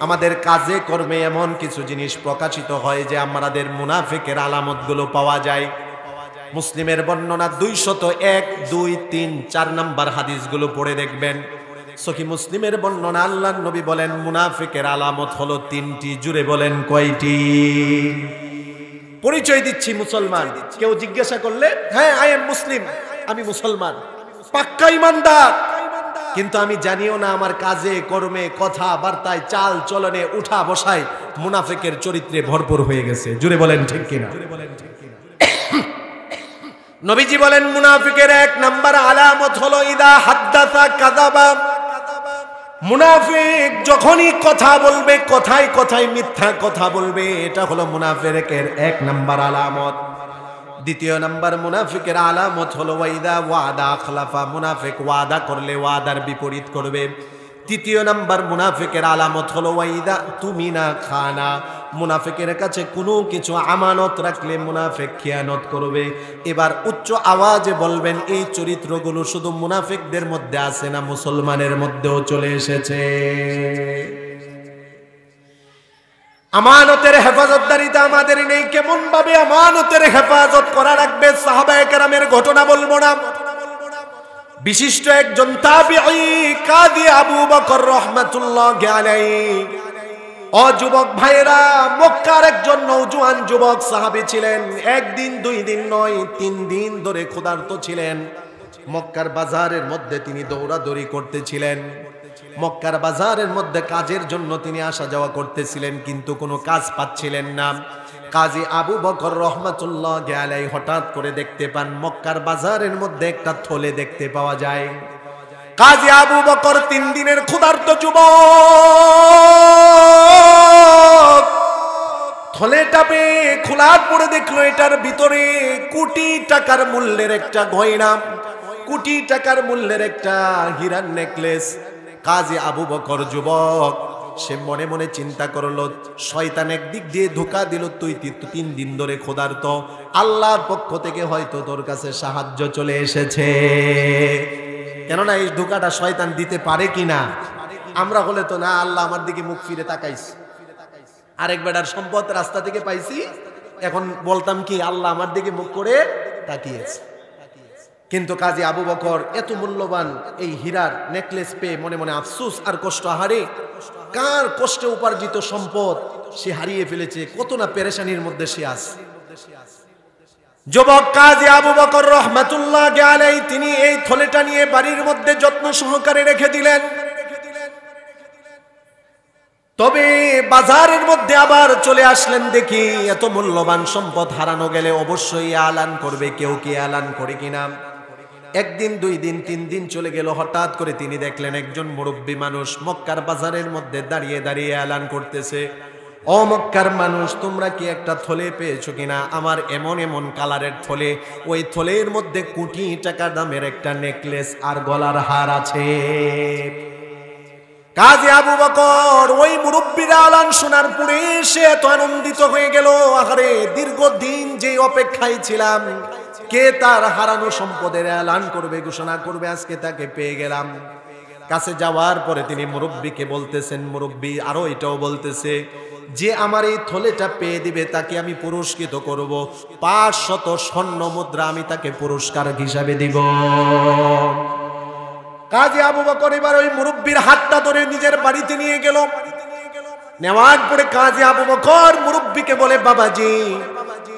আমাদের কাজে কর্মে এমন কিছু জিনিস প্রকাশিত হয় যে আমাদের মুনাফিকের আলামতগুলো পাওয়া যায়। মুসলিমের বর্ণনা 201, 2, 3, 4 নাম্বার হাদিসগুলো পড়ে দেখবেন। সহিহ মুসলিমের বর্ণনা, আল্লাহর নবী বলেন মুনাফিকের আলামত হলো 3টি। জুড়ে বলেন কয়টি? পরিচয় দিচ্ছি মুসলমান, কেউ জিজ্ঞাসা করলে হ্যাঁ আই এম মুসলিম, আমি মুসলমান, পাক্কা ইমানদার, কিন্তু আমি জানিও না আমার কাজে কর্মে কথা বার্তায় চাল চলনে উঠা বসায় মুনাফিকের চরিত্রে ভরপুর হয়ে গেছে। জুড়ে বলেন ঠিক কিনা? নবীজি বলেন মুনাফিকের 1 নাম্বার আলামত হলো ইদা হাদ্দাসা কাযাবা, মুনাফিক যখনই কথা বলবে কথায় কথায় মিথ্যা কথা বলবে, এটা হলো মুনাফিকের 1 নাম্বার আলামত। দ্বিতীয় নাম্বার মুনাফিকের আলামত হলো ওয়াইদা ওয়াদা আখলাফা, মুনাফিক ওয়াদা করলে ওয়াদার বিপরীত করবে। তৃতীয় নাম্বার মুনাফিকের আলামত হলো ওয়াইদা তুমিনা খানা, মুনাফিকের কাছে কোনো কিছু আমানত রাখলে মুনাফিক খিয়ানত করবে। এবার উচ্চ আওয়াজে বলবেন এই চরিত্রগুলো শুধু মুনাফিকদের মধ্যে আছে না মুসলমানের মধ্যেও চলে এসেছে? আমানতের হেফাজতদারিতা আমাদের নেই। কেমন ভাবে আমানতের হেফাজত করা রাখবে? সাহাবায়ে কেরামের ঘটনা বলবো না, বিশিষ্ট একজন তাবিঈ কাজী আবু বকর রাহমাতুল্লাহি আলাইহি। ও যুবক ভাইরা, মক্কার একজন নওজোয়ান যুবক সাহাবী ছিলেন। একদিন দুই দিন নয়, 3 দিন ধরে ক্ষুধার্ত ছিলেন। মক্কার বাজারের মধ্যে তিনি দৌড়াদৌড়ি করতেছিলেন। মক্কার বাজারের মধ্যে কাজের জন্য তিনি আসা যাওয়া করতেছিলেন, কিন্তু কোনো কাজ পাচ্ছিলেন না। কাজী আবু বকর রাহমাতুল্লাহি আলাইহি হঠাৎ করে দেখতে পান মক্কার বাজারের মধ্যে একটা থলে দেখতে পাওয়া যায়। কাজী আবু বকর 3 দিনের ক্ষুধার্ত যুবক থলেটা পেয়ে খোলার পরে দেখলো এটার ভিতরে কোটি টাকার মূল্যের একটা গয়না, কোটি টাকার মূল্যের একটা হীরার নেকলেস। কাজী আবু বকর যুবক সে মনে মনে চিন্তা করলো, শয়তান একদিক দিয়ে ধোঁকা দিল, তুই 3 দিন ধরে ক্ষুধার্ত, আল্লাহর পক্ষ থেকে হয়তো তোর কাছে সাহায্য চলে এসেছে। কেননা এই ধোঁকাটা শয়তান দিতে পারে কিনা। আমরা হলে তো না, আল্লাহ আমার দিকে মুখ ফিরে তাকাইছে, আরেক বেটার সম্পদ রাস্তা থেকে পাইছি, এখন বলতাম কি আল্লাহ আমার দিকে মুখ করে তাকিয়েছে। কিন্তু কাজী আবু বকর এত মূল্যবান এই হীরার নেকলেস পেয়ে মনে মনে আফসোস আর কষ্ট, হারে কার কষ্টে উপার্জিত সম্পদ সে হারিয়ে ফেলেছে, কত না পেরেশানির মধ্যে সে আছে। যুবক কাজী আবু বকর রাহমাতুল্লাহি আলাইহি তিনি এই থলেটা নিয়ে বাড়ির মধ্যে যত্ন সহকারে রেখে দিলেন। তবে বাজারের মধ্যে আবার চলে আসলেন, দেখি এত মূল্যবান সম্পদ হারানো গেলে অবশ্যই আলান করবে, কেউ কি আলান করে কিনা। একদিন দুই দিন 3 দিন চলে গেল, হঠাৎ করে তিনি দেখলেন একজন মুরব্বী মানুষ মক্কার বাজারের মধ্যে দাঁড়িয়ে দাঁড়িয়ে এলান করতেছে, ও মক্কার মানুষ, তোমরা কি একটা থলে পেয়েছো কিনা? আমার এমন এমন কালারের থলে, ওই থলের মধ্যে কোটি টাকা দামের একটা নেকলেস আর গলার হার আছে। কাজী আবু বকর ওই মুরব্বীর আলান শোনার পরে সে এত আনন্দিত হয়ে গেল, আহারে দীর্ঘদিন যে অপেক্ষায় ছিলাম, কে তার হারানো সম্পদের এলান করবে, ঘোষণা করবে, আজকে তাকে পেয়ে গেলাম। কাছে যাওয়ার পরে তিনি মুরব্বীকে বলতেছেন, মুরব্বী আরো এটাও বলতেছে, যে আমার এই থলেটা পেয়ে দিবে তাকে আমি পুরস্কৃত করব, 500 স্বর্ণ মুদ্রা আমি তাকে পুরস্কার হিসাবে দিব। কাজী আবু বকর এবার ওই মুরব্বীর হাতটা ধরে নিজের বাড়িতে নিয়ে গেল। নেওয়ার পরে কাজী আবু বকর মুরব্বীকে বলে, বাবাজি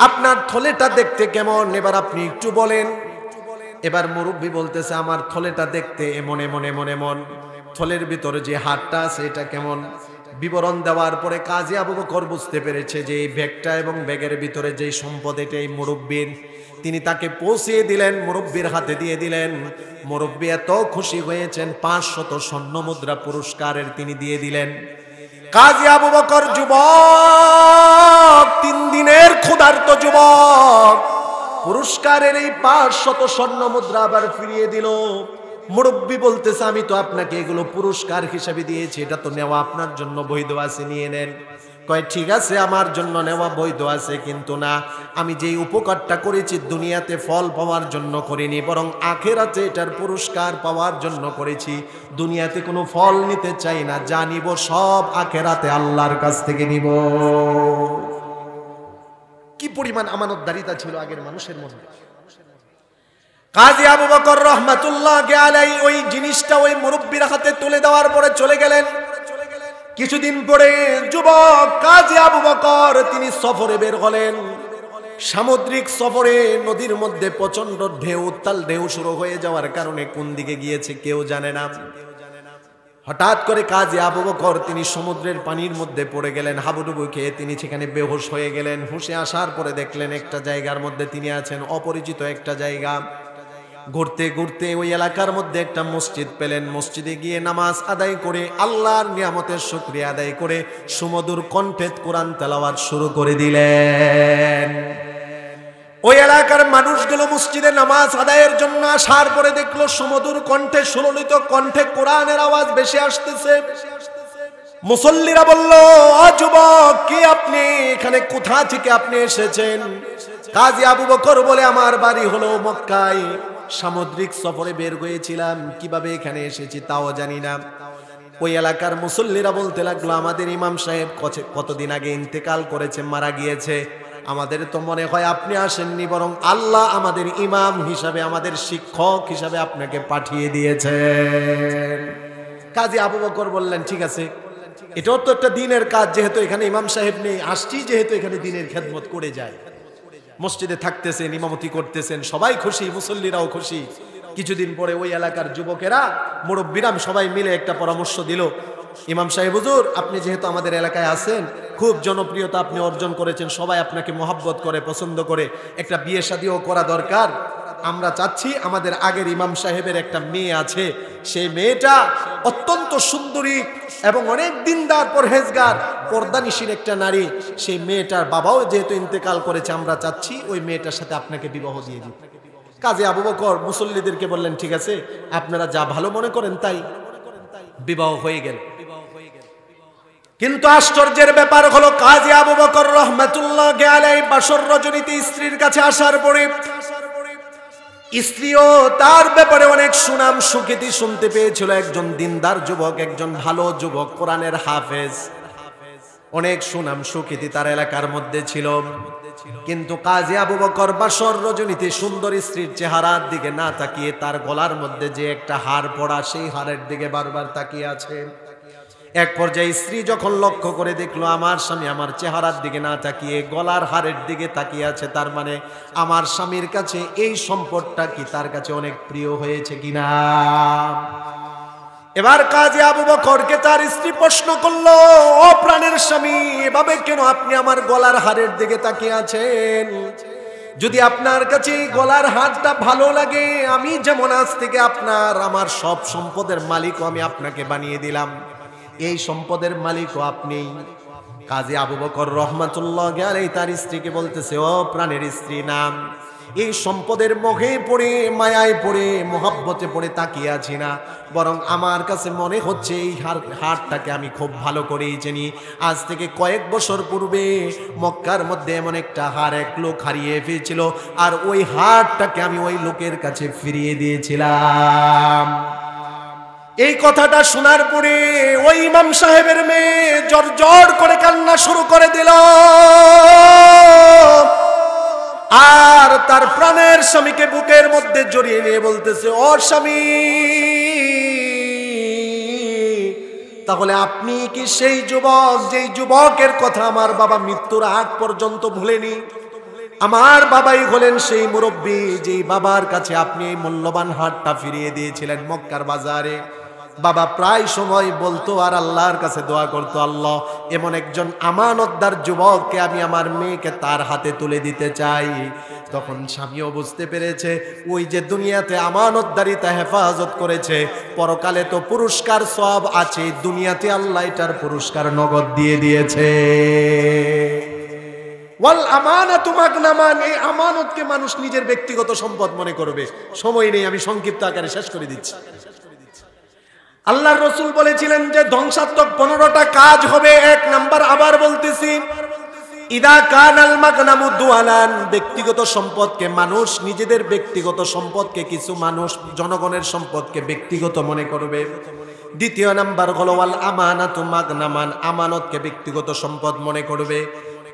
আপনার থলেটা দেখতে কেমন, এবার আপনি একটু বলেন। এবার মুরব্বী বলতেছে, আমার থলেটা দেখতে এমন এমন এমন এমন, থলের ভিতরে যে হাতটা আছে এটা কেমন। বিবরণ দেওয়ার পরে কাজী আবু বকর বুঝতে পেরেছে যে এই ব্যাগটা এবং ব্যাগের ভিতরে যে সম্পদ এটাই মুরব্বীর। তিনি তাকে পৌঁছে দিলেন, মুরব্বীর হাতে দিয়ে দিলেন। মুরব্বী এত খুশি হয়েছেন, 500 স্বর্ণ মুদ্রা পুরস্কারের তিনি দিয়ে দিলেন। কাজী আবু বকর যুবক, 3 দিনের ক্ষুধার্ত যুবক, পুরস্কারের এই 500 স্বর্ণ মুদ্রা আবার ফিরিয়ে দিল। মুরব্বী বলতেছে, আমি তো আপনাকে এগুলো পুরস্কার হিসেবে দিয়েছি, এটা তো নেওয়া আপনার জন্য বৈধ আছে, নিয়ে নেন। কয় ঠিক আছে, আমার জন্য নেওয়া বৈধ আছে, কিন্তু না, আমি যেই উপকারটা করেছি দুনিয়াতে ফল পাওয়ার জন্য করিনি, বরং আখিরাতে এটার পুরস্কার পাওয়ার জন্য করেছি। দুনিয়াতে কোনো ফল নিতে চাই না, যা নিব সব আখিরাতে আল্লাহর কাছ থেকে নিব। কি পরিমাণ আমানতদারিতা ছিল আগের মানুষের মধ্যে। কাজী আবু বকর রাহমাতুল্লাহি আলাইহি ওই জিনিসটা ওই মুরব্বীর হাতে তুলে দেওয়ার পরে চলে গেলেন। কিছুদিন পরে যুবক কাজী আবু বকর তিনি সফরে বের হলেন। সামুদ্রিক সফরে নদীর মধ্যে প্রচন্ড ঢেউ, উত্তাল ঢেউ শুরু হয়ে যাওয়ার কারণে কোন দিকে গিয়েছে কেউ জানে না। হঠাৎ করে কাজী আবু বকর তিনি সমুদ্রের পানির মধ্যে পড়ে গেলেন, হাবুডুবু খেয়ে তিনি সেখানে বেহুশ হয়ে গেলেন। হুঁশে আসার পরে দেখলেন একটা জায়গার মধ্যে তিনি আছেন, অপরিচিত একটা জায়গা। ঘুরতে ঘুরতে ওই এলাকার মধ্যে একটা মসজিদ পেলেন। মসজিদে গিয়ে নামাজ আদায় করে আল্লাহর নিয়ামতের শুকরিয়া আদায় করে সুমধুর কণ্ঠে কোরআন তেলাওয়াত শুরু করে দিলেন। ওই এলাকার মানুষগুলো মসজিদে নামাজ আদায়ের জন্য আসার পরে দেখলো সুমধুর কণ্ঠে, সুললিত কণ্ঠে কোরআনের আওয়াজ বেশি আসতেছে। মুসল্লিরা বলল, ও যুবক, কি আপনি এখানে, কোথা থেকে আপনি এসেছেন? কাজী আবু বকর বলে, আমার বাড়ি হলো মক্কায়, সামুদ্রিক সফরে বের হয়েছিলাম, কিভাবে এখানে এসেছি তাও জানি না। ওই এলাকার মুসল্লিরা বলতে লাগলো, আমাদের ইমাম সাহেব কতদিন আগে ইন্তেকাল করেছে, মারা গিয়েছে, আমাদের তো মনে হয় আপনি আসেননি, বরং আল্লাহ আমাদের ইমাম হিসাবে, আমাদের শিক্ষক হিসাবে আপনাকে পাঠিয়ে দিয়েছেন। কাজী আবু বকর বললেন, ঠিক আছে, এটাও তো একটা দিনের কাজ, যেহেতু এখানে ইমাম সাহেব নেই, আসছি যেহেতু এখানে দিনের খেদমত করে যায়। মসজিদে থাকতেছেন, ইমামতি করতেছেন, সবাই খুশি, মুসল্লিরাও খুশি। কিছুদিন পরে ওই এলাকার যুবকেরা, মুরব্বীরা সবাই মিলে একটা পরামর্শ দিল, ইমাম সাহেব হুজুর, আপনি যেহেতু আমাদের এলাকায় আছেন, খুব জনপ্রিয়তা আপনি অর্জন করেছেন, সবাই আপনাকে মহব্বত করে, পছন্দ করে, একটা বিয়ে শাদীও করা দরকার। আমরা চাচ্ছি, আমাদের আগের ইমাম সাহেবের একটা মেয়ে আছে, সেই মেয়েটা অত্যন্ত সুন্দরী এবং অনেক দিনদার, পরহেজগার, পর্দানিশীন একটা নারী। সেই মেয়েটার বাবাও যেহেতু ইন্তেকাল করেছে, আমরা চাচ্ছি ওই মেয়েটার সাথে আপনাকে বিবাহ দিয়ে দিই। কাজী আবু বকর মুসল্লিদেরকে বললেন, ঠিক আছে, আপনারা যা ভালো মনে করেন তাই। বিবাহ হয়ে গেল। কিন্তু আশ্চর্যের ব্যাপার হলো, কাজী আবু বকর রাহমাতুল্লাহি আলাইহি বাসর রজনীতে স্ত্রীর কাছে আসার পরে স্ত্রীও তার ব্যাপারে অনেক সুনাম সুখ্যাতি শুনতে পেয়েছিল। একজন দিনদার যুবক, একজন ভালো যুবক, কোরআনের হাফেজ, অনেক সুনাম সুখ্যাতি তার এলাকার মধ্যে ছিল। কিন্তু কাজী আবু বকর বাসর রজনীতে সুন্দর স্ত্রীর চেহারার দিকে না তাকিয়ে তার গলার মধ্যে যে একটা হার পড়া, সেই হারের দিকে বারবার তাকিয়ে আছে। এক পর্যায়ে স্ত্রী যখন লক্ষ্য করে দেখলো, আমার স্বামী আমার চেহারার দিকে না তাকিয়ে গলার হারের দিকে তাকিয়ে আছে, তার মানে আমার স্বামীর কাছে এই সম্পদটা কি তার কাছে অনেক প্রিয় হয়েছে কিনা। এবার কাজী আবু বকরকে তার স্ত্রী প্রশ্ন করলো, ও প্রাণের স্বামী, এভাবে কেন আপনি আমার গলার হারের দিকে তাকিয়ে আছেন? যদি আপনার কাছে গলার হারটা ভালো লাগে, আমি যেমন আজ থেকে আমার সব সম্পদের মালিকও আমি আপনাকে বানিয়ে দিলাম, এই সম্পদের মালিকও আপনি। কাজী আবু বকর রাহমাতুল্লাহি আলাইহি তার স্ত্রীকে বলতেছে, ও প্রাণের স্ত্রী, নাম এই সম্পদের মোহে পড়ে, মায়ায় পড়ে, মোহাব্বতে পড়ে তাকিয়ে আছি না, বরং আমার কাছে মনে হচ্ছে এই হারটাকে আমি খুব ভালো করেই চিনি। আজ থেকে কয়েক বছর পূর্বে মক্কার মধ্যে এমন একটা হার এক লোক হারিয়ে ফেলেছিল, আর ওই হারটাকে আমি ওই লোকের কাছে ফিরিয়ে দিয়েছিলাম। এই কথাটা শোনার পরে ওই ইমাম সাহেবের মেয়ে জড়জড় করে কান্না শুরু করে দিল, আর তার প্রাণের স্বামীকে বুকের মধ্যে জড়িয়ে নিয়ে বলতেছে, ও স্বামী, তাহলে আপনি কি সেই যুবক, যেই যুবকের কথা আমার বাবা মৃত্যুর আগ পর্যন্ত ভুলেনি? আমার বাবাই হলেন সেই মুরব্বী, যেই বাবার কাছে আপনি এই মূল্যবান হারটা ফিরিয়ে দিয়েছিলেন মক্কার বাজারে। বাবা প্রায় সময় বলতো আর আল্লাহর কাছে দোয়া করতো, আল্লাহ, এমন একজন আমানতদার যুবককে আমি আমার মেয়েকে তার হাতে তুলে দিতে চাই। তখন স্বামীও বুঝতে পেরেছে, ওই যে দুনিয়াতে আমানতদারিতা হেফাজত করেছে, পরকালে তো পুরস্কার সব আছে, দুনিয়াতে আল্লাহ এটার পুরস্কার নগদ দিয়ে দিয়েছে। ওয়াল আমানাতু মাগনামান, এই আমানতকে মানুষ নিজের ব্যক্তিগত সম্পদ মনে করবে। সময় নেই, আমি সংক্ষিপ্ত আকারে শেষ করে দিচ্ছি। আল্লাহর রাসূল বলেছিলেন যে ধ্বংসাত্মক 15টা কাজ হবে। 1 নাম্বার, আবার বলতেছি, ইদা কানাল মাগনামু দুআলান, ব্যক্তিগত সম্পদকে মানুষ, নিজেদের ব্যক্তিগত সম্পদকে, কিছু মানুষ জনগণের সম্পদকে ব্যক্তিগত মনে করবে। 2 নাম্বার হলো ওয়াল আমানাতু মাগনামান, আমানতকে ব্যক্তিগত সম্পদ মনে করবে।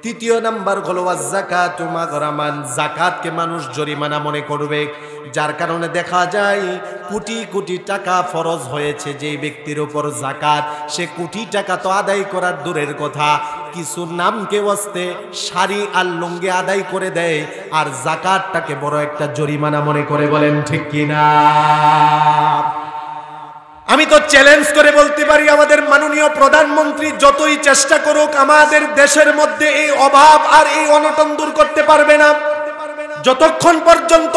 3 নাম্বার হলো যাকাতু মাগরামান, যাকাতকে মানুষ জরিমানা মনে করবে। যার কারণে দেখা যায় কোটি কোটি টাকা ফরজ হয়েছে যেই ব্যক্তির উপর যাকাত, সে কোটি টাকা তো আদায় করার দূরের কথা, কিছু নামকে ওয়াস্তে শাড়ি আর লুঙ্গি আদায় করে দেয়, আর যাকাতটাকে বড় একটা জরিমানা মনে করে। বলেন ঠিক কিনা? আমি তো চ্যালেঞ্জ করে বলতে পারি, আমাদের মাননীয় প্রধানমন্ত্রী যতই চেষ্টা করুক, আমাদের দেশের মধ্যে এই অভাব আর এই অনটন দূর করতে পারবে না। যতক্ষণ পর্যন্ত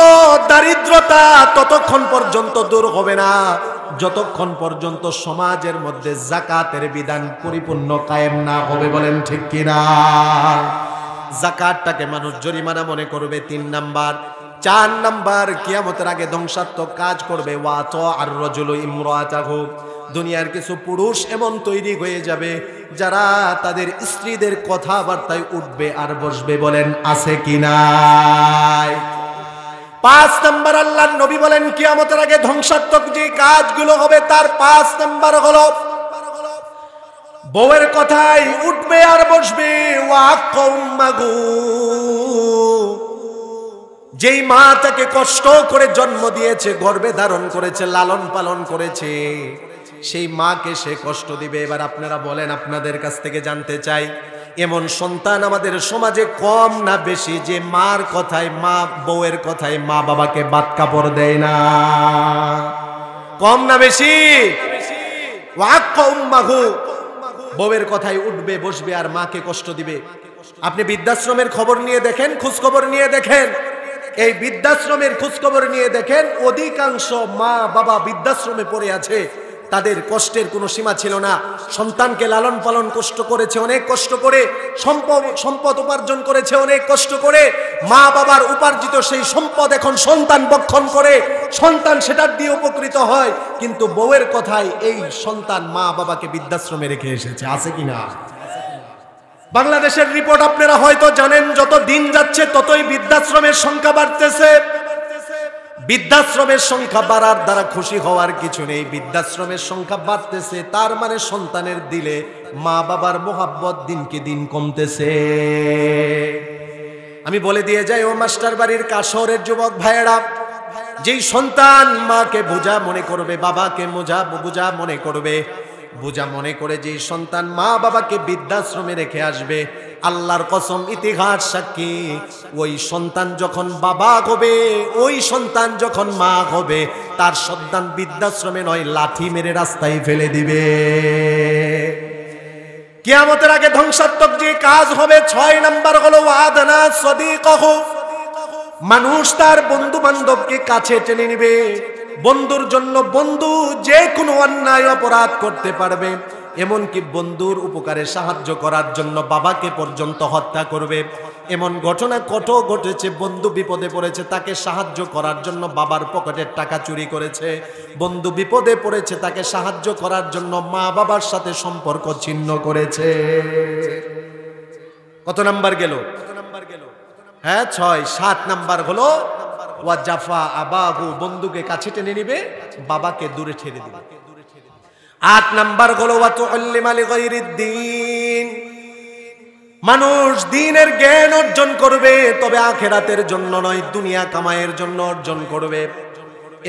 দারিদ্রতা, ততক্ষণ পর্যন্ত দূর হবে না, যতক্ষণ পর্যন্ত সমাজের মধ্যে যাকাতের বিধান পরিপূর্ণ কায়েম না হবে। বলেন ঠিক কিনা? যাকাতটাকে মানুষ জরিমানা মনে করবে 3 নাম্বার। 4 নাম্বার, কিয়ামতের আগে ধ্বংসাত্মক কাজ করবে ওয়াতো আর রাজুলু ইমরাতাহু, দুনিয়ার কিছু পুরুষ এমন তৈরি হয়ে যাবে যারা তাদের স্ত্রীদের কথাবার্তায় উঠবে আর বসবে। বলেন আছে কি নাই? 5 নাম্বার, আল্লাহর নবী বলেন কিয়ামতের আগে ধ্বংসাত্মক যে কাজগুলো হবে তার 5 নাম্বার হলো বউয়ের কথায় উঠবে আর বসবে। ওয়াকুম্মাগু, যেই মা তাকে কষ্ট করে জন্ম দিয়েছে, গর্ভে ধারণ করেছে, লালন পালন করেছে, সেই মাকে সে কষ্ট দিবে। এবার আপনারা বলেন, আপনাদের কাছ থেকে জানতে চাই, এমন সন্তান আমাদের সমাজে কম না বেশি যে মার কথায়, মা বউয়ের কথায় মা বাবাকে বাদ কাপড় দেয় না? কম না বেশি? ওয়াকুম্মাগু, বউয়ের কথায় উঠবে বসবে আর মাকে কষ্ট দিবে। আপনি বৃদ্ধাশ্রমের খবর নিয়ে দেখেন, খোঁজ খবর নিয়ে দেখেন, এই বৃদ্ধাশ্রমের খোঁজ খবর নিয়ে দেখেন, অধিকাংশ মা বাবা বৃদ্ধাশ্রমে পড়ে আছে, তাদের কষ্টের কোনো সীমা ছিল না। সন্তানকে লালন পালন কষ্ট করেছে, অনেক কষ্ট করে, সম্পদ উপার্জন করেছে অনেক কষ্ট করে। মা বাবার উপার্জিত সেই সম্পদ এখন সন্তান ভক্ষণ করে, সন্তান সেটার দিয়ে উপকৃত হয়, কিন্তু বউয়ের কথায় এই সন্তান মা বাবাকে বৃদ্ধাশ্রমে রেখে এসেছে। আছে কিনা? বাংলাদেশের রিপোর্ট আপনারা হয়তো জানেন, যত দিন যাচ্ছে ততই বৃদ্ধাশ্রমের সংখ্যা বাড়তেছে। বৃদ্ধাশ্রমের সংখ্যা বাড়ার দ্বারা খুশি হওয়ার কিছু নেই, বৃদ্ধাশ্রমের সংখ্যা বাড়তেছে, তার মানে সন্তানের দিলে মা বাবার মোহাব্বত দিনকে দিন কমতেছে। আমি বলে দিয়ে যাই, ও মাস্টার বাড়ির কাশরের যুবক ভাইয়েরা, যেই সন্তান মাকে বোঝা মনে করবে, বাবাকে বোঝা মনে করবে, বোঝা মনে করে যেই সন্তান মা বাবাকে বৃদ্ধাশ্রমে রেখে আসবে, আল্লাহর কসম ইতিহাস সাক্ষী, ওই সন্তান যখন বাবা হবে, ওই সন্তান যখন মা হবে, তার সন্তান বৃদ্ধাশ্রমে নয়, লাঠি মেরে রাস্তায় ফেলে দিবে। কিয়ামতের আগে ধ্বংসাত্মক যে কাজ হবে 6 নাম্বার হলো ওয়াদানা সদিকাহু, মানুষ তার বন্ধু বান্ধবকে কাছে টেনে নিবে। বন্ধুর জন্য বন্ধু যে কোনো অন্যায় অপরাধ করতে পারবে, এমনকি বন্ধুর উপকারে সাহায্য করার জন্য বাবাকে পর্যন্ত হত্যা করবে। এমন ঘটনা কত ঘটেছে, বন্ধু বিপদে পড়েছে, তাকে সাহায্য করার জন্য বাবার পকেটের টাকা চুরি করেছে। বন্ধু বিপদে পড়েছে, তাকে সাহায্য করার জন্য মা বাবার সাথে সম্পর্ক ছিন্ন করেছে। কত নাম্বার গেল? হ্যাঁ 6। 7 নাম্বার হলো ওয়া জাফা আবাহু, বন্ধুকে কাছে টেনে নিবে, বাবাকে দূরে ঠেলে দিবে। 8 নাম্বার হলো ওয়া তুআল্লিমা লিগাইরিদ দ্বীন, মানুষ দ্বীনের জ্ঞান অর্জন করবে, তবে আখিরাতের জন্য নয়, দুনিয়া কামাইয়ের জন্য অর্জন করবে।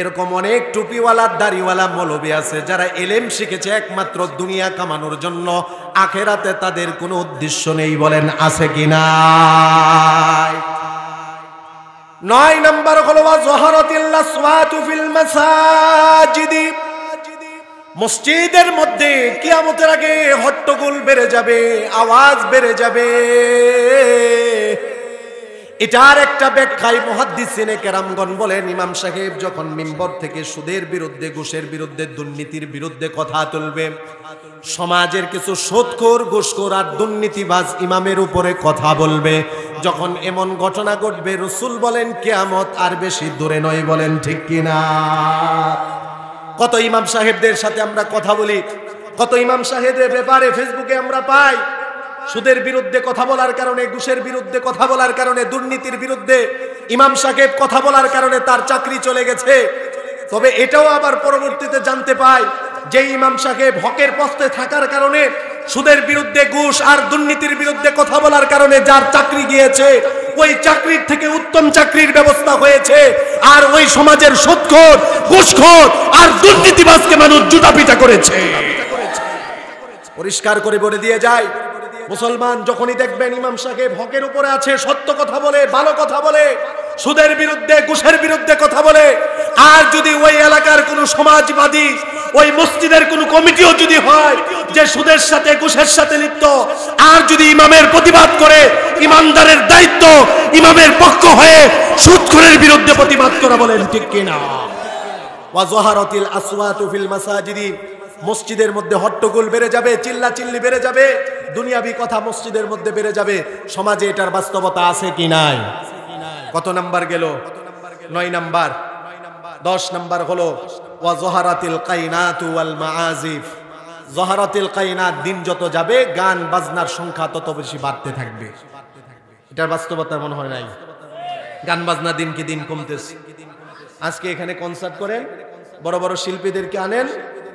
এরকম অনেক টুপিওয়ালা দাড়িওয়ালা মৌলবি আছে যারা ইলম শিখেছে একমাত্র দুনিয়া কামানোর জন্য, আখিরাতে তাদের কোনো উদ্দেশ্য নেই। বলেন আছে কিনা? 9 নাম্বার হলো ওয়া যাহারাতিল আসওয়াতু ফিল মাসাজিদি, মসজিদের মধ্যে কিয়ামতের আগে হট্টগোল বেড়ে যাবে, আওয়াজ বেড়ে যাবে। এটার একটা ব্যাখ্যায় মুহাদ্দিসিনে কেরামগণ বলেন, ইমাম সাহেব যখন মিম্বর থেকে সুদের বিরুদ্ধে, ঘুষের বিরুদ্ধে, দুর্নীতির বিরুদ্ধে কথা তুলবে, সমাজের কিছু সুদখোর, ঘুষখোর আর দুর্নীতিবাজ ইমামের উপরে কথা বলবে, যখন এমন ঘটনা ঘটবে, রাসূল বলেন কিয়ামত আর বেশি দূরে নয়। বলেন ঠিক কিনা? কত ইমাম সাহেবদের সাথে আমরা কথা বলি, কত ইমাম সাহেবদের ব্যাপারে ফেসবুকে আমরা পাই, সুদের বিরুদ্ধে কথা বলার কারণে, ঘুষের বিরুদ্ধে কথা বলার কারণে, দুর্নীতির বিরুদ্ধে ইমাম সাহেব কথা বলার কারণে তার চাকরি চলে গেছে। তবে এটাও আবার পরবর্তীতে জানতে পাই যে ইমাম সাহেব হকের পথে থাকার কারণে, সুদের বিরুদ্ধে, ঘুষ আর দুর্নীতির বিরুদ্ধে কথা বলার কারণে যার চাকরি গিয়েছে, ওই চাকরির থেকে উত্তম চাকরির ব্যবস্থা হয়েছে, আর ওই সমাজের সুদখোর, ঘুষখোর আর দুর্নীতিবাজকে মানুষ জুতাপিটা করেছে। পরিষ্কার করে বলে দিয়ে যায়, মুসলমান যখনই দেখবেন ইমাম সাহেব হকের উপরে আছে, সত্য কথা বলে, ভালো কথা বলে, সুদের বিরুদ্ধে, ঘুষের বিরুদ্ধে কথা বলে, আর যদি ওই এলাকার কোনো সমাজবাদী, ওই মসজিদের কোনো কমিটিও যদি হয় যে সুদের সাথে, ঘুষের সাথে লিপ্ত, আর যদি ইমামের প্রতিবাদ করে, ইমানদারের দায়িত্ব ইমামের পক্ষ হয়ে সুদখোরের বিরুদ্ধে প্রতিবাদ করা। বলেন ঠিক কিনা? ওয়া যাহারাতিল আসওয়াতু ফিল মাসাজিদি, মসজিদের মধ্যে হট্টগোল বেড়ে যাবে, চিল্লাচিল্লি বেড়ে যাবে, দুনিয়াবি কথা মসজিদের মধ্যে বেড়ে যাবে। সমাজে এটার বাস্তবতা আছে কি নাই? কত নাম্বার গেল? 9 নাম্বার। 10 নাম্বার হলো ওয়া যহারাতিল কাইনাতু ওয়াল মাআজিফ। যহারাতিল কাইনাত, দিন যত যাবে গান বাজনার সংখ্যা তত বেশি বাড়তে থাকবে। এটার বাস্তবতা মনে হয় নাই? গান বাজনা দিনকে দিন কমতেছে। আজকে এখানে কনসার্ট করেন, বড় বড় শিল্পীদেরকে আনেন,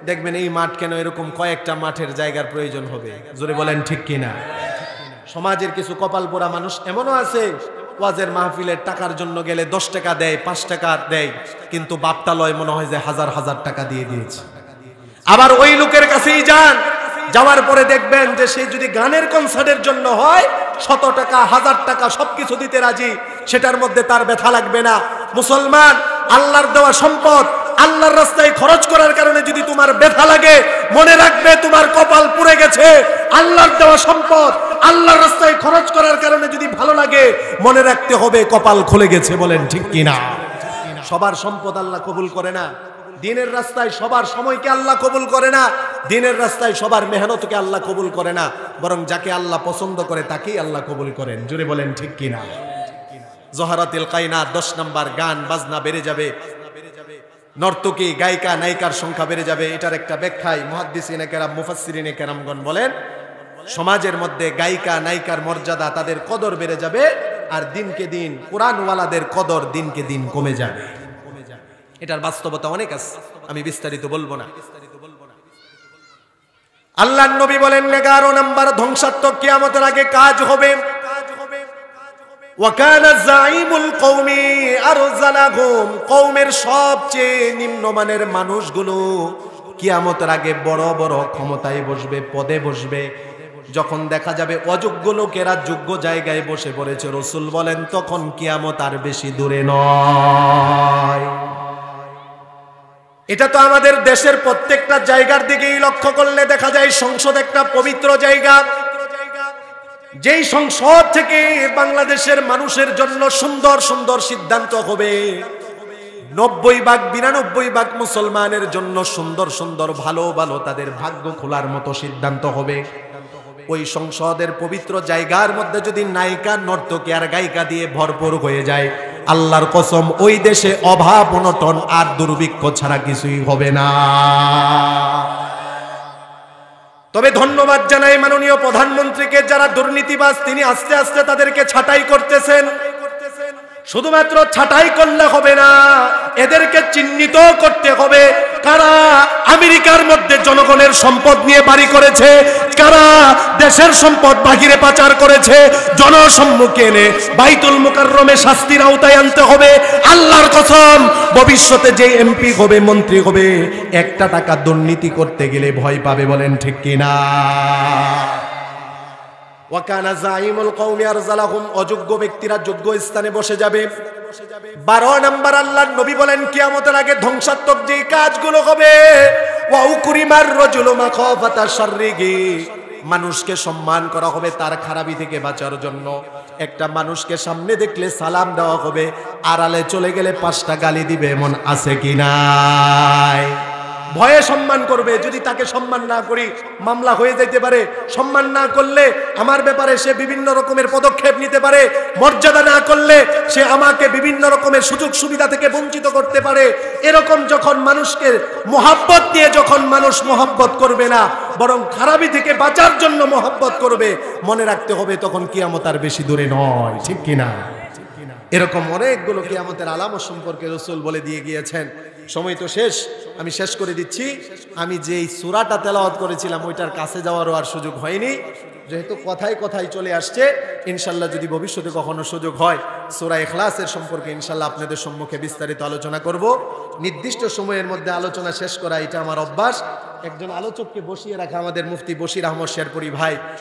দেখবেন এই মাঠ কেন এরকম কয়েকটা মাঠের জায়গার প্রয়োজন হবে। জোরে বলেন ঠিক কিনা? সমাজের কিছু কপাল পোড়া মানুষ এমনও আছে, ওয়াজের মাহফিলের টাকার জন্য গেলে 10 টাকা দেয়, 5 টাকা দেয়, কিন্তু বাপটালয় মনে হয় যে হাজার হাজার টাকা দিয়ে দিয়েছে। আবার ওই লোকের কাছেই যান, যাওয়ার পরে দেখবেন যে সে যদি গানের কনসার্টের জন্য হয় 100 টাকা 1000 টাকা সবকিছু দিতে রাজি, সেটার মধ্যে তার ব্যথা লাগবে না। মুসলমান, আল্লাহর দেওয়া সম্পদ আল্লাহর রাস্তায় খরচ করার কারণে যদি তোমার ব্যথা লাগে, মনে রাখবে তোমার কপাল পুড়ে গেছে। আল্লাহর দেওয়া সম্পদ আল্লাহর রাস্তায় খরচ করার কারণে যদি ভালো লাগে, মনে রাখতে হবে কপাল খুলে গেছে। বলেন ঠিক কিনা? সবার সম্পদ আল্লাহ কবুল করে না। দিনের রাস্তায় সবার সময়কে আল্লাহ কবুল করে না। দিনের রাস্তায় সবার মেহনতকে আল্লাহ কবুল করে না, বরং যাকে আল্লাহ পছন্দ করে তাকেই আল্লাহ কবুল করেন। জোরে বলেন ঠিক কিনা? যহারাতিল কায়নাত 10 নাম্বার। গান বাজনা বেড়ে যাবে, নর্তকী গায়িকা নায়িকার সংখ্যা বেড়ে যাবে। এটার একটা ব্যাখ্যায় মুহাদ্দিসিনে কেরাম মুফাসসিরিনে কেরামগণ বলেন, সমাজের মধ্যে গায়িকা নায়িকার মর্যাদা, তাদের কদর বেড়ে যাবে, আর দিনকে দিন কোরআনওয়ালাদের কদর দিনকে দিন কমে যাবে। এটার বাস্তবতা অনেক আছে, আমি বিস্তারিত বলবো না। আল্লাহর নবী বলেন 11 নাম্বার ধ্বংসাত্মক কিয়ামতের আগে কাজ হবে। ওয়াকানা যাইমুল কওমি আরজালাহুম, কওমের সবচেয়ে নিম্নমানের মানুষগুলো কিয়ামতের আগে বড় বড় ক্ষমতায় বসবে, পদে বসবে। যখন দেখা যাবে অযোগ্য লোকেরা যোগ্য জায়গায় বসে পড়েছে, রাসূল বলেন তখন কিয়ামত আর বেশি দূরে নয়। এটা তো আমাদের দেশের প্রত্যেকটা জায়গার দিকেই লক্ষ্য করলে দেখা যায়। সংসদ একটা পবিত্র জায়গা, যেই সংসদ থেকে বাংলাদেশের মানুষের জন্য সুন্দর সুন্দর সিদ্ধান্ত হবে। 90 ভাগ 92 ভাগ মুসলমানের জন্য সুন্দর সুন্দর ভালো ভালো তাদের ভাগ্য খোলার মতো সিদ্ধান্ত হবে। ওই সংসদের পবিত্র জায়গার মধ্যে যদি নায়িকা নর্তকী আর গায়িকা দিয়ে ভরপুর হয়ে যায়, আল্লাহর কসম ওই দেশে অভাব অনটন আর দুর্ভিক্ষ ছাড়া কিছুই হবে না। তবে ধন্যবাদ জানাই মাননীয় প্রধানমন্ত্রীকে, যারা দুর্নীতিবাজ তিনি আস্তে আস্তে তাদেরকে ছাঁটাই করতেছেন। শুধুমাত্র ছাঁটাই করলে হবে না, এদেরকে চিহ্নিত করতে হবে কারা আমেরিকার মধ্যে জনগণের সম্পদ নিয়ে বাড়ি করেছে, কারা দেশের সম্পদ বাহিরে পাচার করেছে। জনসম্মুখে এনে বাইতুল মুকাররমে শাস্তির আওতায় আনতে হবে। আল্লাহর কসম, ভবিষ্যতে যে এমপি হবে, মন্ত্রী হবে, 1 টাকা দুর্নীতি করতে গেলে ভয় পাবে। বলেন ঠিক কিনা? ওয়াকানা যাইমুল কওমি আরজালাহুম, অযোগ্য ব্যক্তিরা যোগ্য স্থানে বসে যাবে। 12 নাম্বার আল্লাহর নবী বলেন কিয়ামতের আগে ধ্বংসাত্মক যে কাজগুলো হবে, ওয়া উকরিমার রাজুলু মাখাফাতা শাররিহি, মানুষকে সম্মান করা হবে তার খারাপি থেকে বাঁচার জন্য। একটা মানুষকে সামনে দেখলে সালাম দেওয়া হবে, আড়ালে চলে গেলে 5টা গালি দিবে, এমন আছে কি নাই? ভয়ে সম্মান করবে। যদি তাকে সম্মান না করি মামলা হয়ে যেতে পারে। সম্মান না করলে আমার ব্যাপারে সে বিভিন্ন রকমের পদক্ষেপ নিতে পারে। মর্যাদা না করলে সে আমাকে বিভিন্ন রকমের সুযোগ সুবিধা থেকে বঞ্চিত করতে পারে। এরকম যখন মানুষকে মোহাব্বত নিয়ে যখন মানুষ মোহাব্বত করবে না, বরং খারাপি থেকে বাঁচার জন্য মোহাব্বত করবে, মনে রাখতে হবে তখন কিয়ামত আর বেশি দূরে নয়। ঠিক কিনা? এরকম অনেকগুলো কিয়ামতের আলামত সম্পর্কে রাসূল বলে দিয়ে গিয়েছেন। সময় তো শেষ, আমি শেষ করে দিচ্ছি। আমি যেই সূরাটা তেলাওয়াত করেছিলাম ওইটার কাছে যাওয়ারও আর সুযোগ হয়নি, যেহেতু কথায় কথায় চলে আসছে। ইনশাল্লাহ যদি ভবিষ্যতে কখনো সুযোগ হয়, সূরা ইখলাসের সম্পর্কে ইনশাল্লাহ আপনাদের সম্মুখে বিস্তারিত আলোচনা করব। নির্দিষ্ট সময়ের মধ্যে আলোচনা শেষ করা এটা আমার অভ্যাস। একজন আলোচককে বসিয়ে রাখা আমাদের মুফতি বশির আহমদ শেরপুরি ভাই।